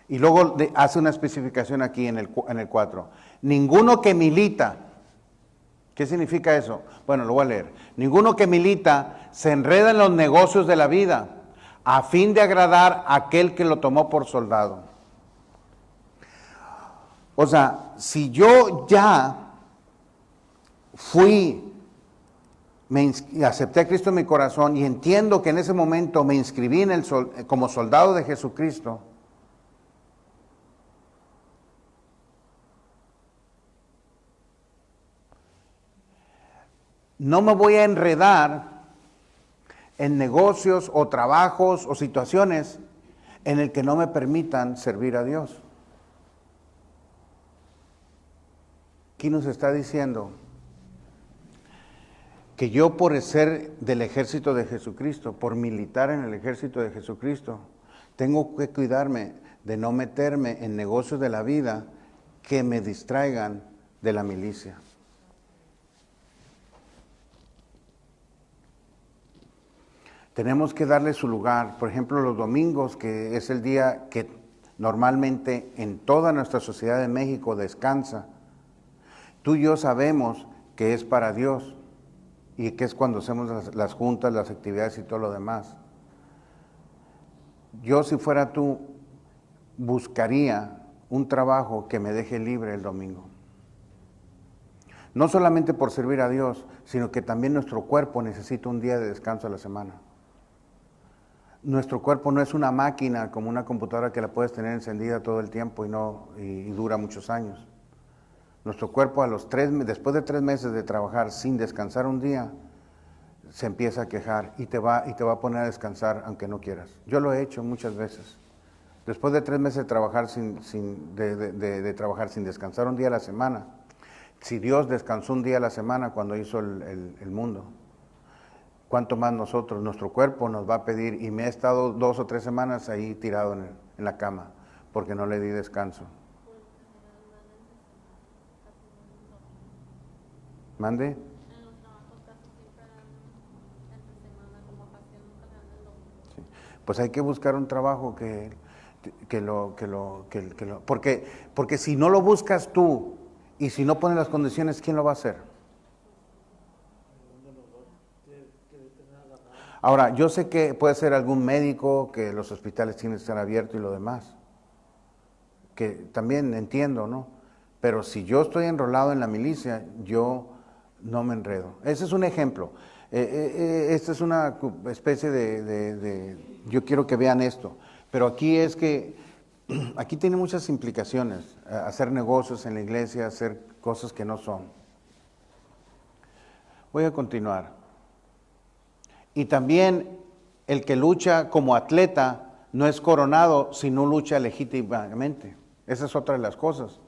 Y luego hace una especificación aquí en el 4. Ninguno que milita. ¿Qué significa eso? Bueno, lo voy a leer. Ninguno que milita se enreda en los negocios de la vida a fin de agradar a aquel que lo tomó por soldado. O sea, si yo ya acepté a Cristo en mi corazón y entiendo que en ese momento me inscribí como soldado de Jesucristo, no me voy a enredar en negocios o trabajos o situaciones en el que no me permitan servir a Dios. Aquí nos está diciendo que yo por ser del ejército de Jesucristo, por militar en el ejército de Jesucristo, tengo que cuidarme de no meterme en negocios de la vida que me distraigan de la milicia. Tenemos que darle su lugar. Por ejemplo, los domingos, que es el día que normalmente en toda nuestra sociedad de México descansa. Tú y yo sabemos que es para Dios y que es cuando hacemos las juntas, las actividades y todo lo demás. Yo, si fuera tú, buscaría un trabajo que me deje libre el domingo. No solamente por servir a Dios, sino que también nuestro cuerpo necesita un día de descanso a la semana. Nuestro cuerpo no es una máquina como una computadora que la puedes tener encendida todo el tiempo y dura muchos años. Nuestro cuerpo después de 3 meses de trabajar sin descansar un día, se empieza a quejar y te va a poner a descansar aunque no quieras. Yo lo he hecho muchas veces. Después de 3 meses de trabajar de trabajar sin descansar un día a la semana, si Dios descansó un día a la semana cuando hizo el mundo, ¿cuánto más nosotros? Nuestro cuerpo nos va a pedir, y me he estado 2 o 3 semanas ahí tirado en la cama porque no le di descanso. ¿Mande? pues hay que buscar un trabajo porque si no lo buscas tú y si no pones las condiciones, ¿quién lo va a hacer? Ahora, yo sé que puede ser algún médico, que los hospitales tienen que estar abiertos y lo demás, que también entiendo, ¿no? Pero si yo estoy enrolado en la milicia, yo no me enredo. Ese es un ejemplo. Esta es una especie yo quiero que vean esto, pero aquí es que, aquí tiene muchas implicaciones, hacer negocios en la iglesia, hacer cosas que no son. Voy a continuar. Y también el que lucha como atleta no es coronado si no lucha legítimamente. Esa es otra de las cosas.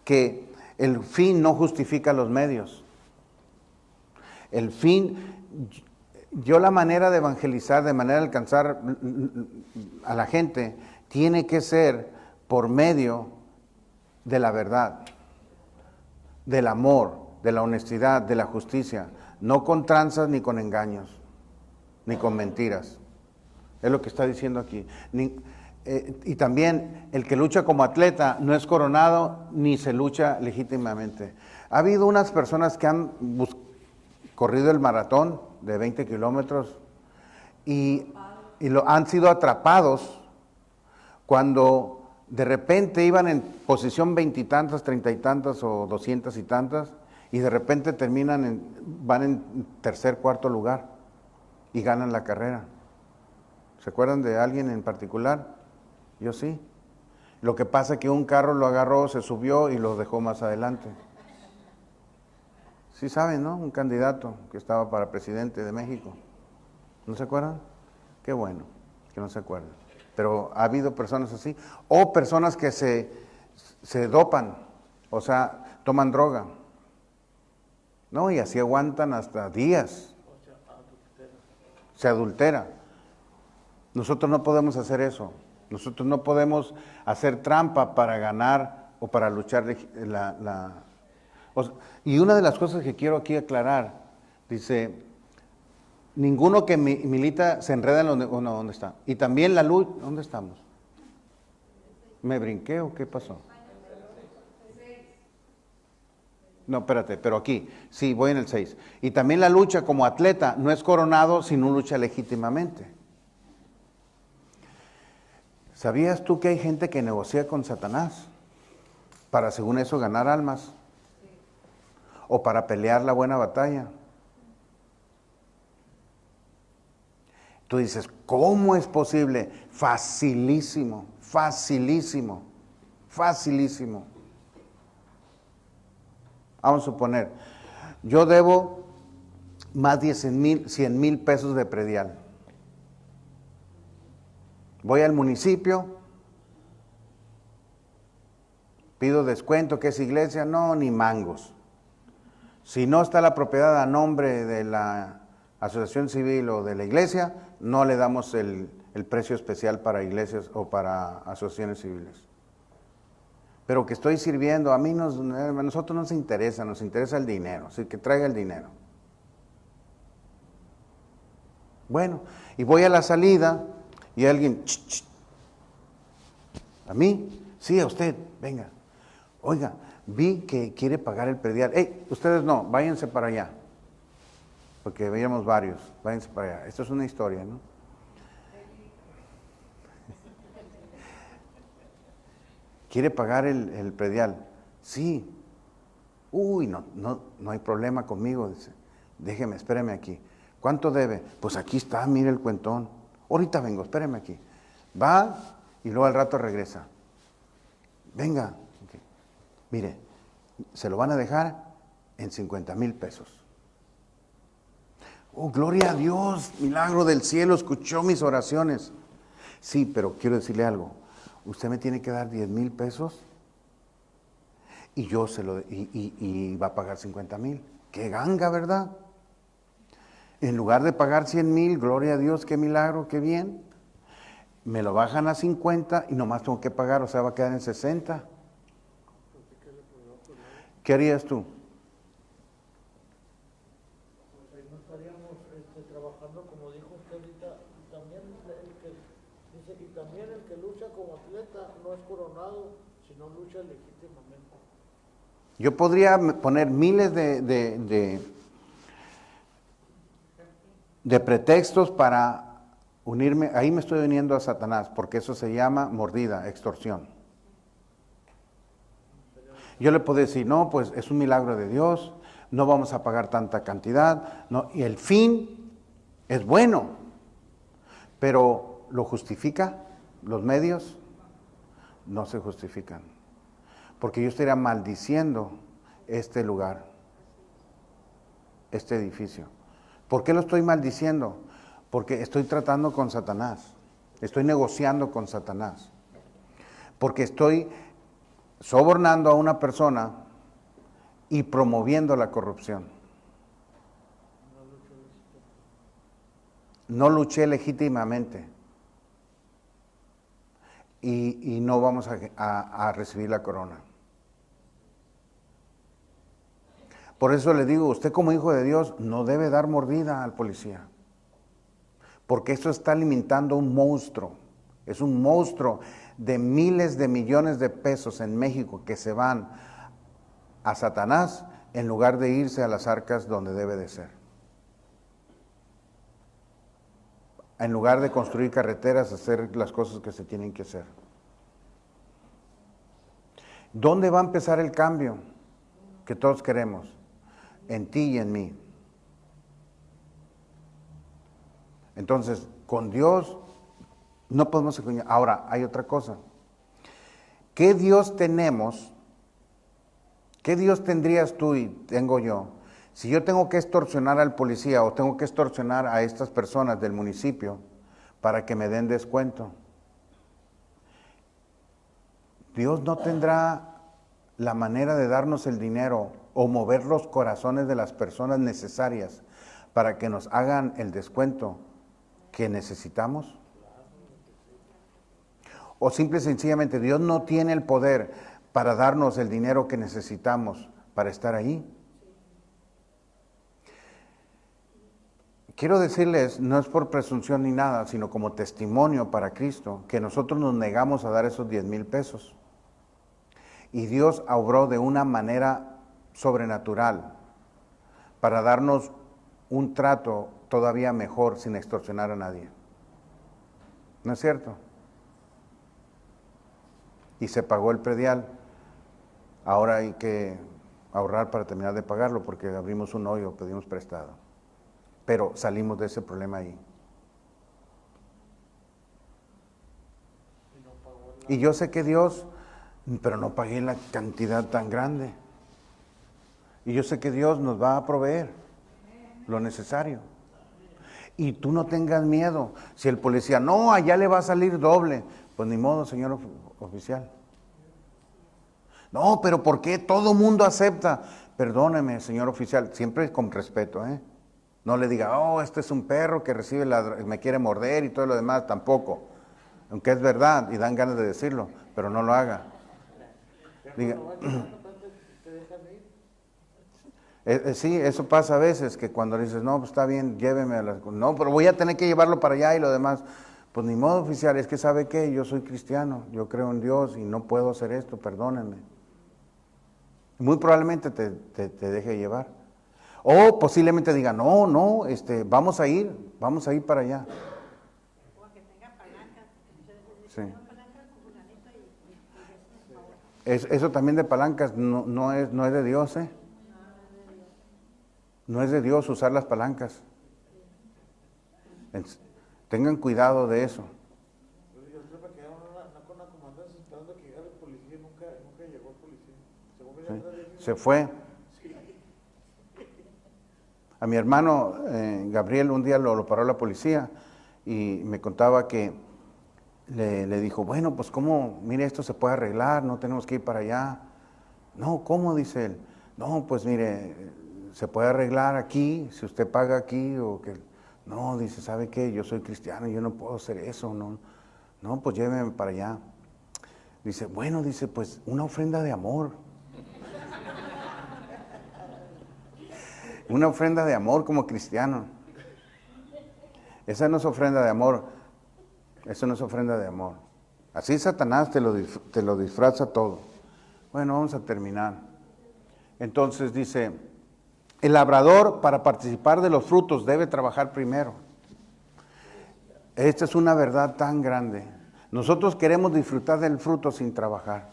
Que el fin no justifica los medios. El fin, yo la manera de evangelizar, de manera de alcanzar a la gente, tiene que ser por medio de la verdad, del amor, de la honestidad, de la justicia, no con tranzas ni con engaños, ni con mentiras. Es lo que está diciendo aquí. Y también el que lucha como atleta no es coronado ni se lucha legítimamente. Ha habido unas personas que han corrido el maratón de 20 kilómetros y han sido atrapados cuando de repente iban en posición 20 y tantas, 30 y tantas o 200 y tantas y de repente van en tercer, cuarto lugar y ganan la carrera. ¿Se acuerdan de alguien en particular? Yo sí. Lo que pasa es que un carro lo agarró, se subió y lo dejó más adelante. Sí saben, ¿no? Un candidato que estaba para presidente de México. ¿No se acuerdan? Qué bueno que no se acuerdan. Pero ha habido personas así. O personas que se dopan, o sea, toman droga. ¿No? Y así aguantan hasta días. Se adultera. Nosotros no podemos hacer eso. Nosotros no podemos hacer trampa para ganar o para luchar y una de las cosas que quiero aquí aclarar, dice, ninguno que milita se enreda en ¿dónde está? Y también la lucha, ¿dónde estamos? ¿Me brinqué o qué pasó? No, espérate, pero aquí, sí, voy en el 6. Y también la lucha como atleta no es coronado si no lucha legítimamente. ¿Sabías tú que hay gente que negocia con Satanás para, según eso, ganar almas? O para pelear la buena batalla. Tú dices, ¿cómo es posible? Facilísimo, facilísimo, facilísimo. Vamos a suponer, yo debo más de 100 mil pesos de predial. Voy al municipio, pido descuento, ¿qué es iglesia? No, ni mangos. Si no está la propiedad a nombre de la asociación civil o de la iglesia, no le damos el precio especial para iglesias o para asociaciones civiles. Pero que estoy sirviendo, a nosotros no nos interesa el dinero, así que traiga el dinero. Bueno, y voy a la salida y alguien, ¿a mí? Sí, a usted, venga. Oiga, vi que quiere pagar el predial. Ustedes no, váyanse para allá. Porque veíamos varios, váyanse para allá. Esto es una historia, ¿no? ¿Quiere pagar el predial? Sí. Uy, no hay problema conmigo, dice. Déjeme, espéreme aquí. ¿Cuánto debe? Pues aquí está, mire el cuentón. Ahorita vengo, espéreme aquí. Va y luego al rato regresa. Venga. Okay. Mire, se lo van a dejar en 50,000 pesos. Oh, gloria a Dios, milagro del cielo, escuchó mis oraciones. Sí, pero quiero decirle algo. Usted me tiene que dar 10,000 pesos y yo y va a pagar 50,000. Qué ganga, ¿verdad? En lugar de pagar 100,000, gloria a Dios, qué milagro, qué bien. Me lo bajan a 50 y nomás tengo que pagar, o sea, va a quedar en 60. ¿Qué harías tú? Pues ahí no estaríamos trabajando, como dijo usted ahorita, estamos Si no luchas legítimamente. Yo podría poner miles de pretextos para unirme. Ahí me estoy uniendo a Satanás, porque eso se llama mordida, extorsión. Yo le puedo decir, no, pues es un milagro de Dios, no vamos a pagar tanta cantidad, no, y el fin es bueno, pero ¿lo justifica los medios? No se justifican, porque yo estaría maldiciendo este lugar, este edificio. ¿Por qué lo estoy maldiciendo? Porque estoy tratando con Satanás, estoy negociando con Satanás, porque estoy sobornando a una persona y promoviendo la corrupción. No luché legítimamente y no vamos a recibir la corona. Por eso le digo, usted como hijo de Dios no debe dar mordida al policía, porque eso está alimentando un monstruo. Es un monstruo de miles de millones de pesos en México que se van a Satanás en lugar de irse a las arcas donde debe de ser. En lugar de construir carreteras, hacer las cosas que se tienen que hacer. ¿Dónde va a empezar el cambio que todos queremos? En ti y en mí. Entonces, con Dios no podemos engañar. Ahora, hay otra cosa. ¿Qué Dios tenemos? ¿Qué Dios tendrías tú y tengo yo? Si yo tengo que extorsionar al policía o tengo que extorsionar a estas personas del municipio para que me den descuento, Dios no tendrá la manera de darnos el dinero o mover los corazones de las personas necesarias para que nos hagan el descuento que necesitamos. O simple y sencillamente Dios no tiene el poder para darnos el dinero que necesitamos para estar ahí. Quiero decirles, no es por presunción ni nada, sino como testimonio para Cristo, que nosotros nos negamos a dar esos 10,000 pesos. Y Dios obró de una manera sobrenatural para darnos un trato todavía mejor sin extorsionar a nadie. ¿No es cierto? Y se pagó el predial. Ahora hay que ahorrar para terminar de pagarlo porque abrimos un hoyo, pedimos prestado. Pero salimos de ese problema ahí. Y yo sé que Dios, pero no pagué la cantidad tan grande. Y yo sé que Dios nos va a proveer lo necesario. Y tú no tengas miedo. Si el policía, no, allá le va a salir doble. Pues ni modo, señor oficial. No, pero ¿por qué todo mundo acepta? Perdóneme, señor oficial, siempre con respeto, ¿eh? No le diga, oh, este es un perro que recibe me quiere morder y todo lo demás, tampoco. Aunque es verdad y dan ganas de decirlo, pero no lo haga. Diga, sí, eso pasa a veces, que cuando dices, no, pues está bien, lléveme a las... No, pero voy a tener que llevarlo para allá y lo demás. Pues ni modo, oficial, es que ¿sabe qué? Yo soy cristiano, yo creo en Dios y no puedo hacer esto, perdónenme. Muy probablemente te deje llevar. O posiblemente diga, no, vamos a ir para allá. O que tenga palancas. Sí. Eso también de palancas no es de Dios, ¿eh? No es de Dios usar las palancas. Tengan cuidado de eso. Yo creo que quedaron con una comandancia esperando que llegara el policía y nunca llegó el policía. Sí, se fue. A mi hermano Gabriel un día lo paró la policía y me contaba que le dijo, bueno, pues cómo, mire, esto se puede arreglar, no tenemos que ir para allá. No, ¿cómo? Dice él. No, pues mire, se puede arreglar aquí, si usted paga aquí o que... No, dice, ¿sabe qué? Yo soy cristiano, yo no puedo hacer eso, no, pues lléveme para allá. Dice, bueno, dice, pues una ofrenda de amor. Una ofrenda de amor como cristiano. Esa no es ofrenda de amor, eso no es ofrenda de amor. Así Satanás te lo disfraza todo. Bueno, vamos a terminar. Entonces dice, el labrador para participar de los frutos debe trabajar primero. Esta es una verdad tan grande. Nosotros queremos disfrutar del fruto sin trabajar.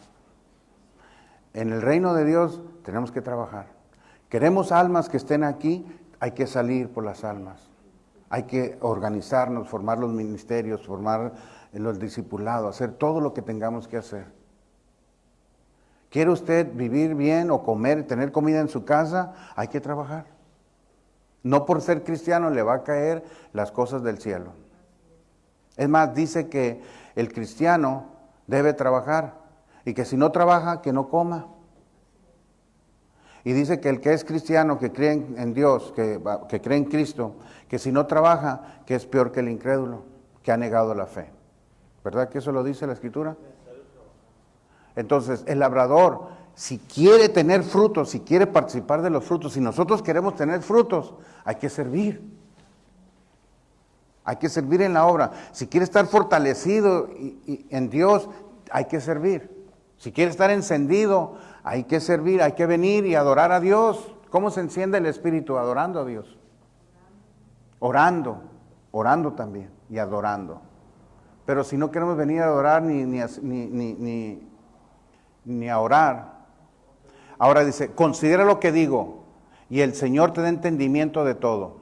En el reino de Dios tenemos que trabajar. Queremos almas que estén aquí, hay que salir por las almas. Hay que organizarnos, formar los ministerios, formar los discipulados, hacer todo lo que tengamos que hacer. ¿Quiere usted vivir bien o comer, tener comida en su casa? Hay que trabajar. No por ser cristiano le va a caer las cosas del cielo. Es más, dice que el cristiano debe trabajar y que si no trabaja, que no coma. Y dice que el que es cristiano, que cree en Dios, que cree en Cristo, que si no trabaja, que es peor que el incrédulo, que ha negado la fe. ¿Verdad que eso lo dice la Escritura? Entonces, el labrador, si quiere tener frutos, si quiere participar de los frutos, si nosotros queremos tener frutos, hay que servir. Hay que servir en la obra. Si quiere estar fortalecido en Dios, hay que servir. Si quiere estar encendido, hay que servir, hay que venir y adorar a Dios. ¿Cómo se enciende el Espíritu? Adorando a Dios. Orando también y adorando. Pero si no queremos venir a adorar ni a orar. Ahora dice, considera lo que digo y el Señor te dé entendimiento de todo.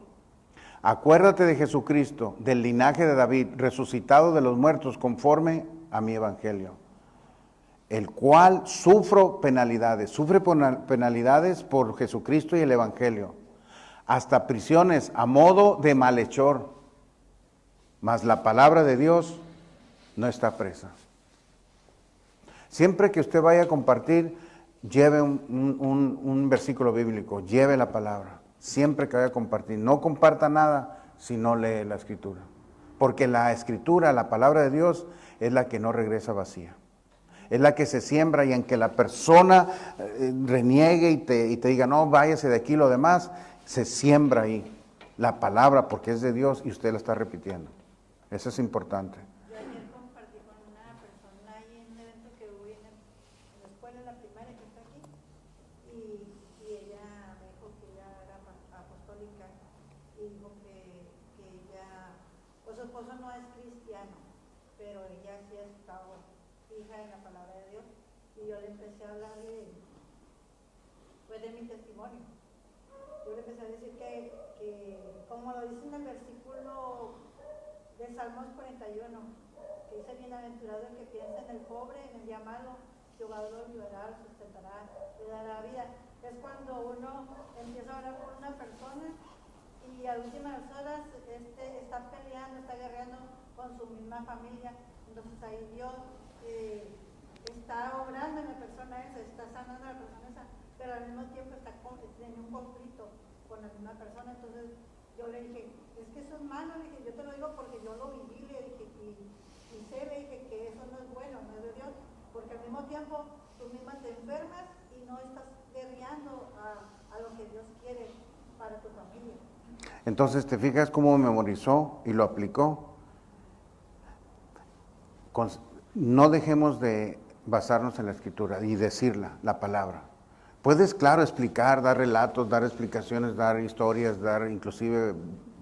Acuérdate de Jesucristo, del linaje de David, resucitado de los muertos conforme a mi evangelio, el cual sufre penalidades por Jesucristo y el evangelio, hasta prisiones a modo de malhechor, mas la palabra de Dios no está presa. Siempre que usted vaya a compartir, lleve un versículo bíblico, lleve la palabra. Siempre que vaya a compartir, no comparta nada si no lee la Escritura. Porque la Escritura, la palabra de Dios, es la que no regresa vacía. Es la que se siembra y en que la persona reniegue y te diga, no, váyase de aquí, lo demás, se siembra ahí la palabra porque es de Dios y usted la está repitiendo. Eso es importante. Yo ayer compartí con una persona ahí en un evento que hubo en la escuela, en la primaria que está aquí, y ella me dijo que ella era apostólica y dijo que ella, pues su esposo no es cristiano, pero ella sí ha estado fija en la palabra de Dios, y yo le empecé a hablar pues de mi testimonio. Yo le empecé a decir que como lo dice en el versículo de Salmos 41, que dice, bienaventurado el que piensa en el pobre, en el día malo, Jehová lo ayudará, lo sustentará, le dará vida. Es cuando uno empieza a orar por una persona y a últimas horas está peleando, está guerreando con su misma familia. Entonces ahí Dios está obrando en la persona esa, está sanando a la persona esa, pero al mismo tiempo está teniendo un conflicto con la misma persona. Entonces yo le dije, es que eso es malo, le dije, yo te lo digo porque yo lo viví, le dije, y sé, le dije, que eso no es bueno, no es de Dios, porque al mismo tiempo tú misma te enfermas y no estás guerreando a lo que Dios quiere para tu familia. Entonces, ¿te fijas cómo memorizó y lo aplicó? No dejemos de basarnos en la Escritura y decirla, la palabra. Puedes, claro, explicar, dar relatos, dar explicaciones, dar historias, dar inclusive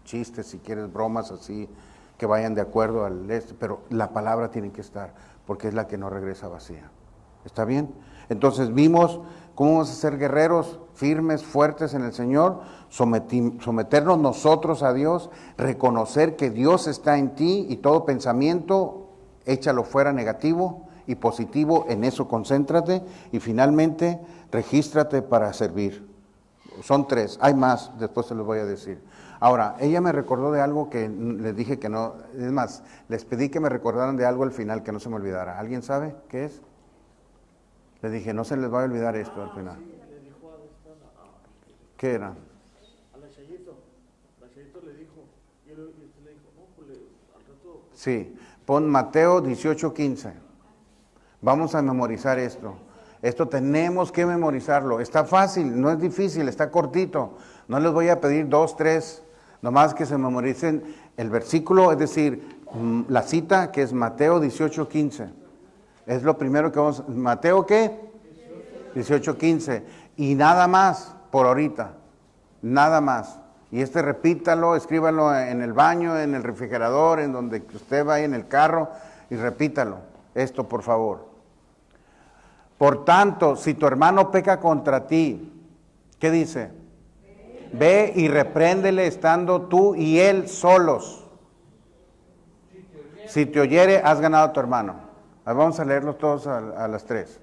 chistes, si quieres, bromas así, que vayan de acuerdo al pero la palabra tiene que estar, porque es la que no regresa vacía. ¿Está bien? Entonces vimos cómo vamos a ser guerreros, firmes, fuertes en el Señor, someternos nosotros a Dios, reconocer que Dios está en ti y todo pensamiento, échalo fuera negativo y positivo, en eso concéntrate y finalmente regístrate para servir. Son 3, hay más, después se los voy a decir. Ahora, ella me recordó de algo que les dije que no, es más, les pedí que me recordaran de algo al final, que no se me olvidara. ¿Alguien sabe qué es? Les dije, no se les va a olvidar esto al final. ¿Qué era? A la Chayito le dijo, y usted le dijo, no, pues al rato... Sí, pon Mateo 18:15. Vamos a memorizar esto. Esto tenemos que memorizarlo. Está fácil, no es difícil, está cortito. No les voy a pedir 2, 3, nomás que se memoricen el versículo, es decir, la cita que es Mateo 18:15. Es lo primero que vamos, Mateo ¿qué? 18:15. Y nada más por ahorita, nada más. Y repítalo, escríbalo en el baño, en el refrigerador, en donde usted vaya en el carro, y repítalo. Esto, por favor. Por tanto, si tu hermano peca contra ti, ¿qué dice? Ve y repréndele estando tú y él solos. Si te oyere, has ganado a tu hermano. Vamos a leerlos todos a las 3.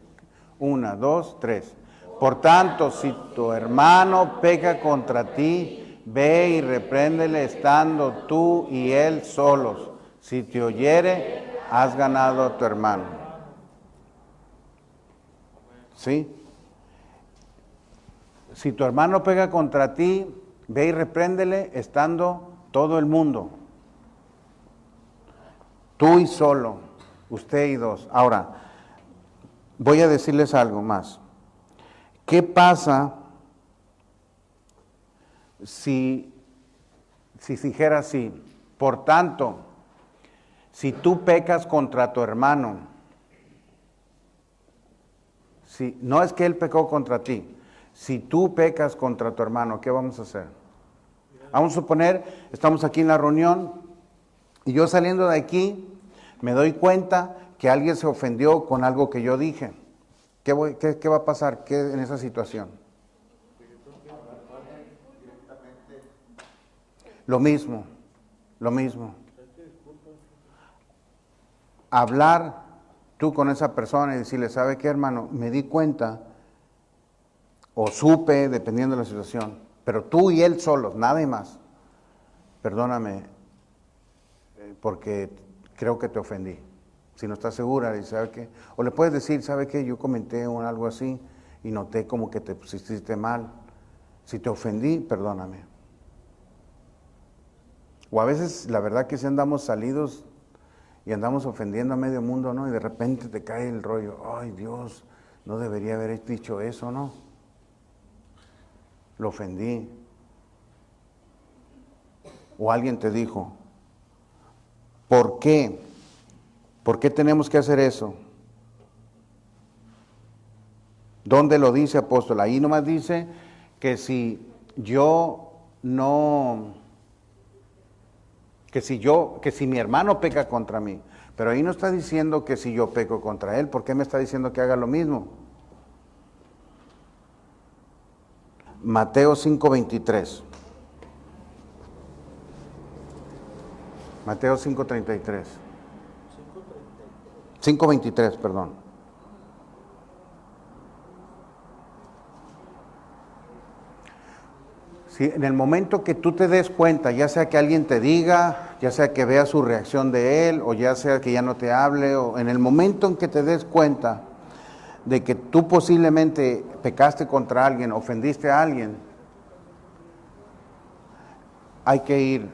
1, 2, 3. Por tanto, si tu hermano peca contra ti, ve y repréndele estando tú y él solos. Si te oyere, has ganado a tu hermano. ¿Sí? Si tu hermano pega contra ti, ve y repréndele estando todo el mundo. Tú y solo, usted y dos. Ahora, voy a decirles algo más. ¿Qué pasa si dijera así? Por tanto, si tú pecas contra tu hermano, si no es que él pecó contra ti, si tú pecas contra tu hermano, ¿qué vamos a hacer? Vamos a suponer, estamos aquí en la reunión y yo saliendo de aquí me doy cuenta que alguien se ofendió con algo que yo dije. ¿Qué va a pasar en esa situación? Lo mismo. Hablar tú con esa persona y decirle, ¿sabe qué, hermano? Me di cuenta, o supe, dependiendo de la situación, pero tú y él solos, nada más. Perdóname, porque creo que te ofendí. Si no estás segura, dice, ¿sabe qué? O le puedes decir, ¿sabe qué? Yo comenté algo así y noté como que te pusiste mal. Si te ofendí, perdóname. O a veces, la verdad que si andamos salidos y andamos ofendiendo a medio mundo, ¿no? Y de repente te cae el rollo, ay Dios, no debería haber dicho eso, ¿no? Lo ofendí. O alguien te dijo, ¿por qué? ¿Por qué tenemos que hacer eso? ¿Dónde lo dice, apóstol? Ahí nomás dice que si mi hermano peca contra mí, pero ahí no está diciendo que si yo peco contra él, ¿por qué me está diciendo que haga lo mismo? Mateo 5:23. Mateo 5:33. 5:23, perdón. Si en el momento que tú te des cuenta, ya sea que alguien te diga, ya sea que veas su reacción de él, o ya sea que ya no te hable, o en el momento en que te des cuenta de que tú posiblemente pecaste contra alguien, ofendiste a alguien, hay que ir,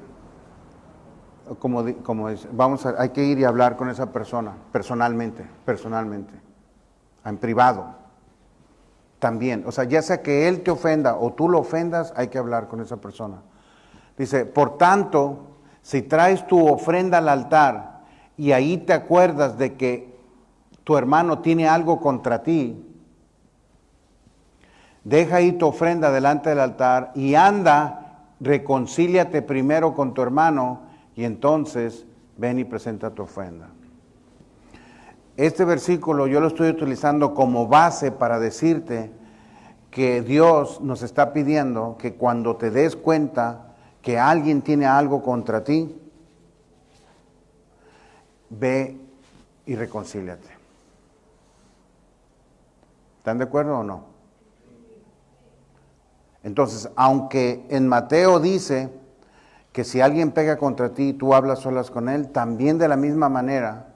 hay que ir y hablar con esa persona, personalmente, en privado, también. O sea, ya sea que él te ofenda o tú lo ofendas, hay que hablar con esa persona. Dice, por tanto, si traes tu ofrenda al altar y ahí te acuerdas de que tu hermano tiene algo contra ti, deja ahí tu ofrenda delante del altar y anda, reconcíliate primero con tu hermano y entonces ven y presenta tu ofrenda. Este versículo yo lo estoy utilizando como base para decirte que Dios nos está pidiendo que cuando te des cuenta que alguien tiene algo contra ti, ve y reconcíliate. ¿Están de acuerdo o no? Entonces, aunque en Mateo dice que si alguien pega contra ti, tú hablas solas con él, también de la misma manera,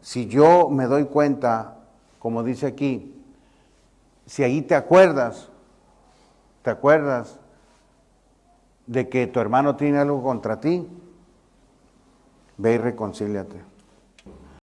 si yo me doy cuenta, como dice aquí, si ahí te acuerdas de que tu hermano tiene algo contra ti, ve y reconcíliate.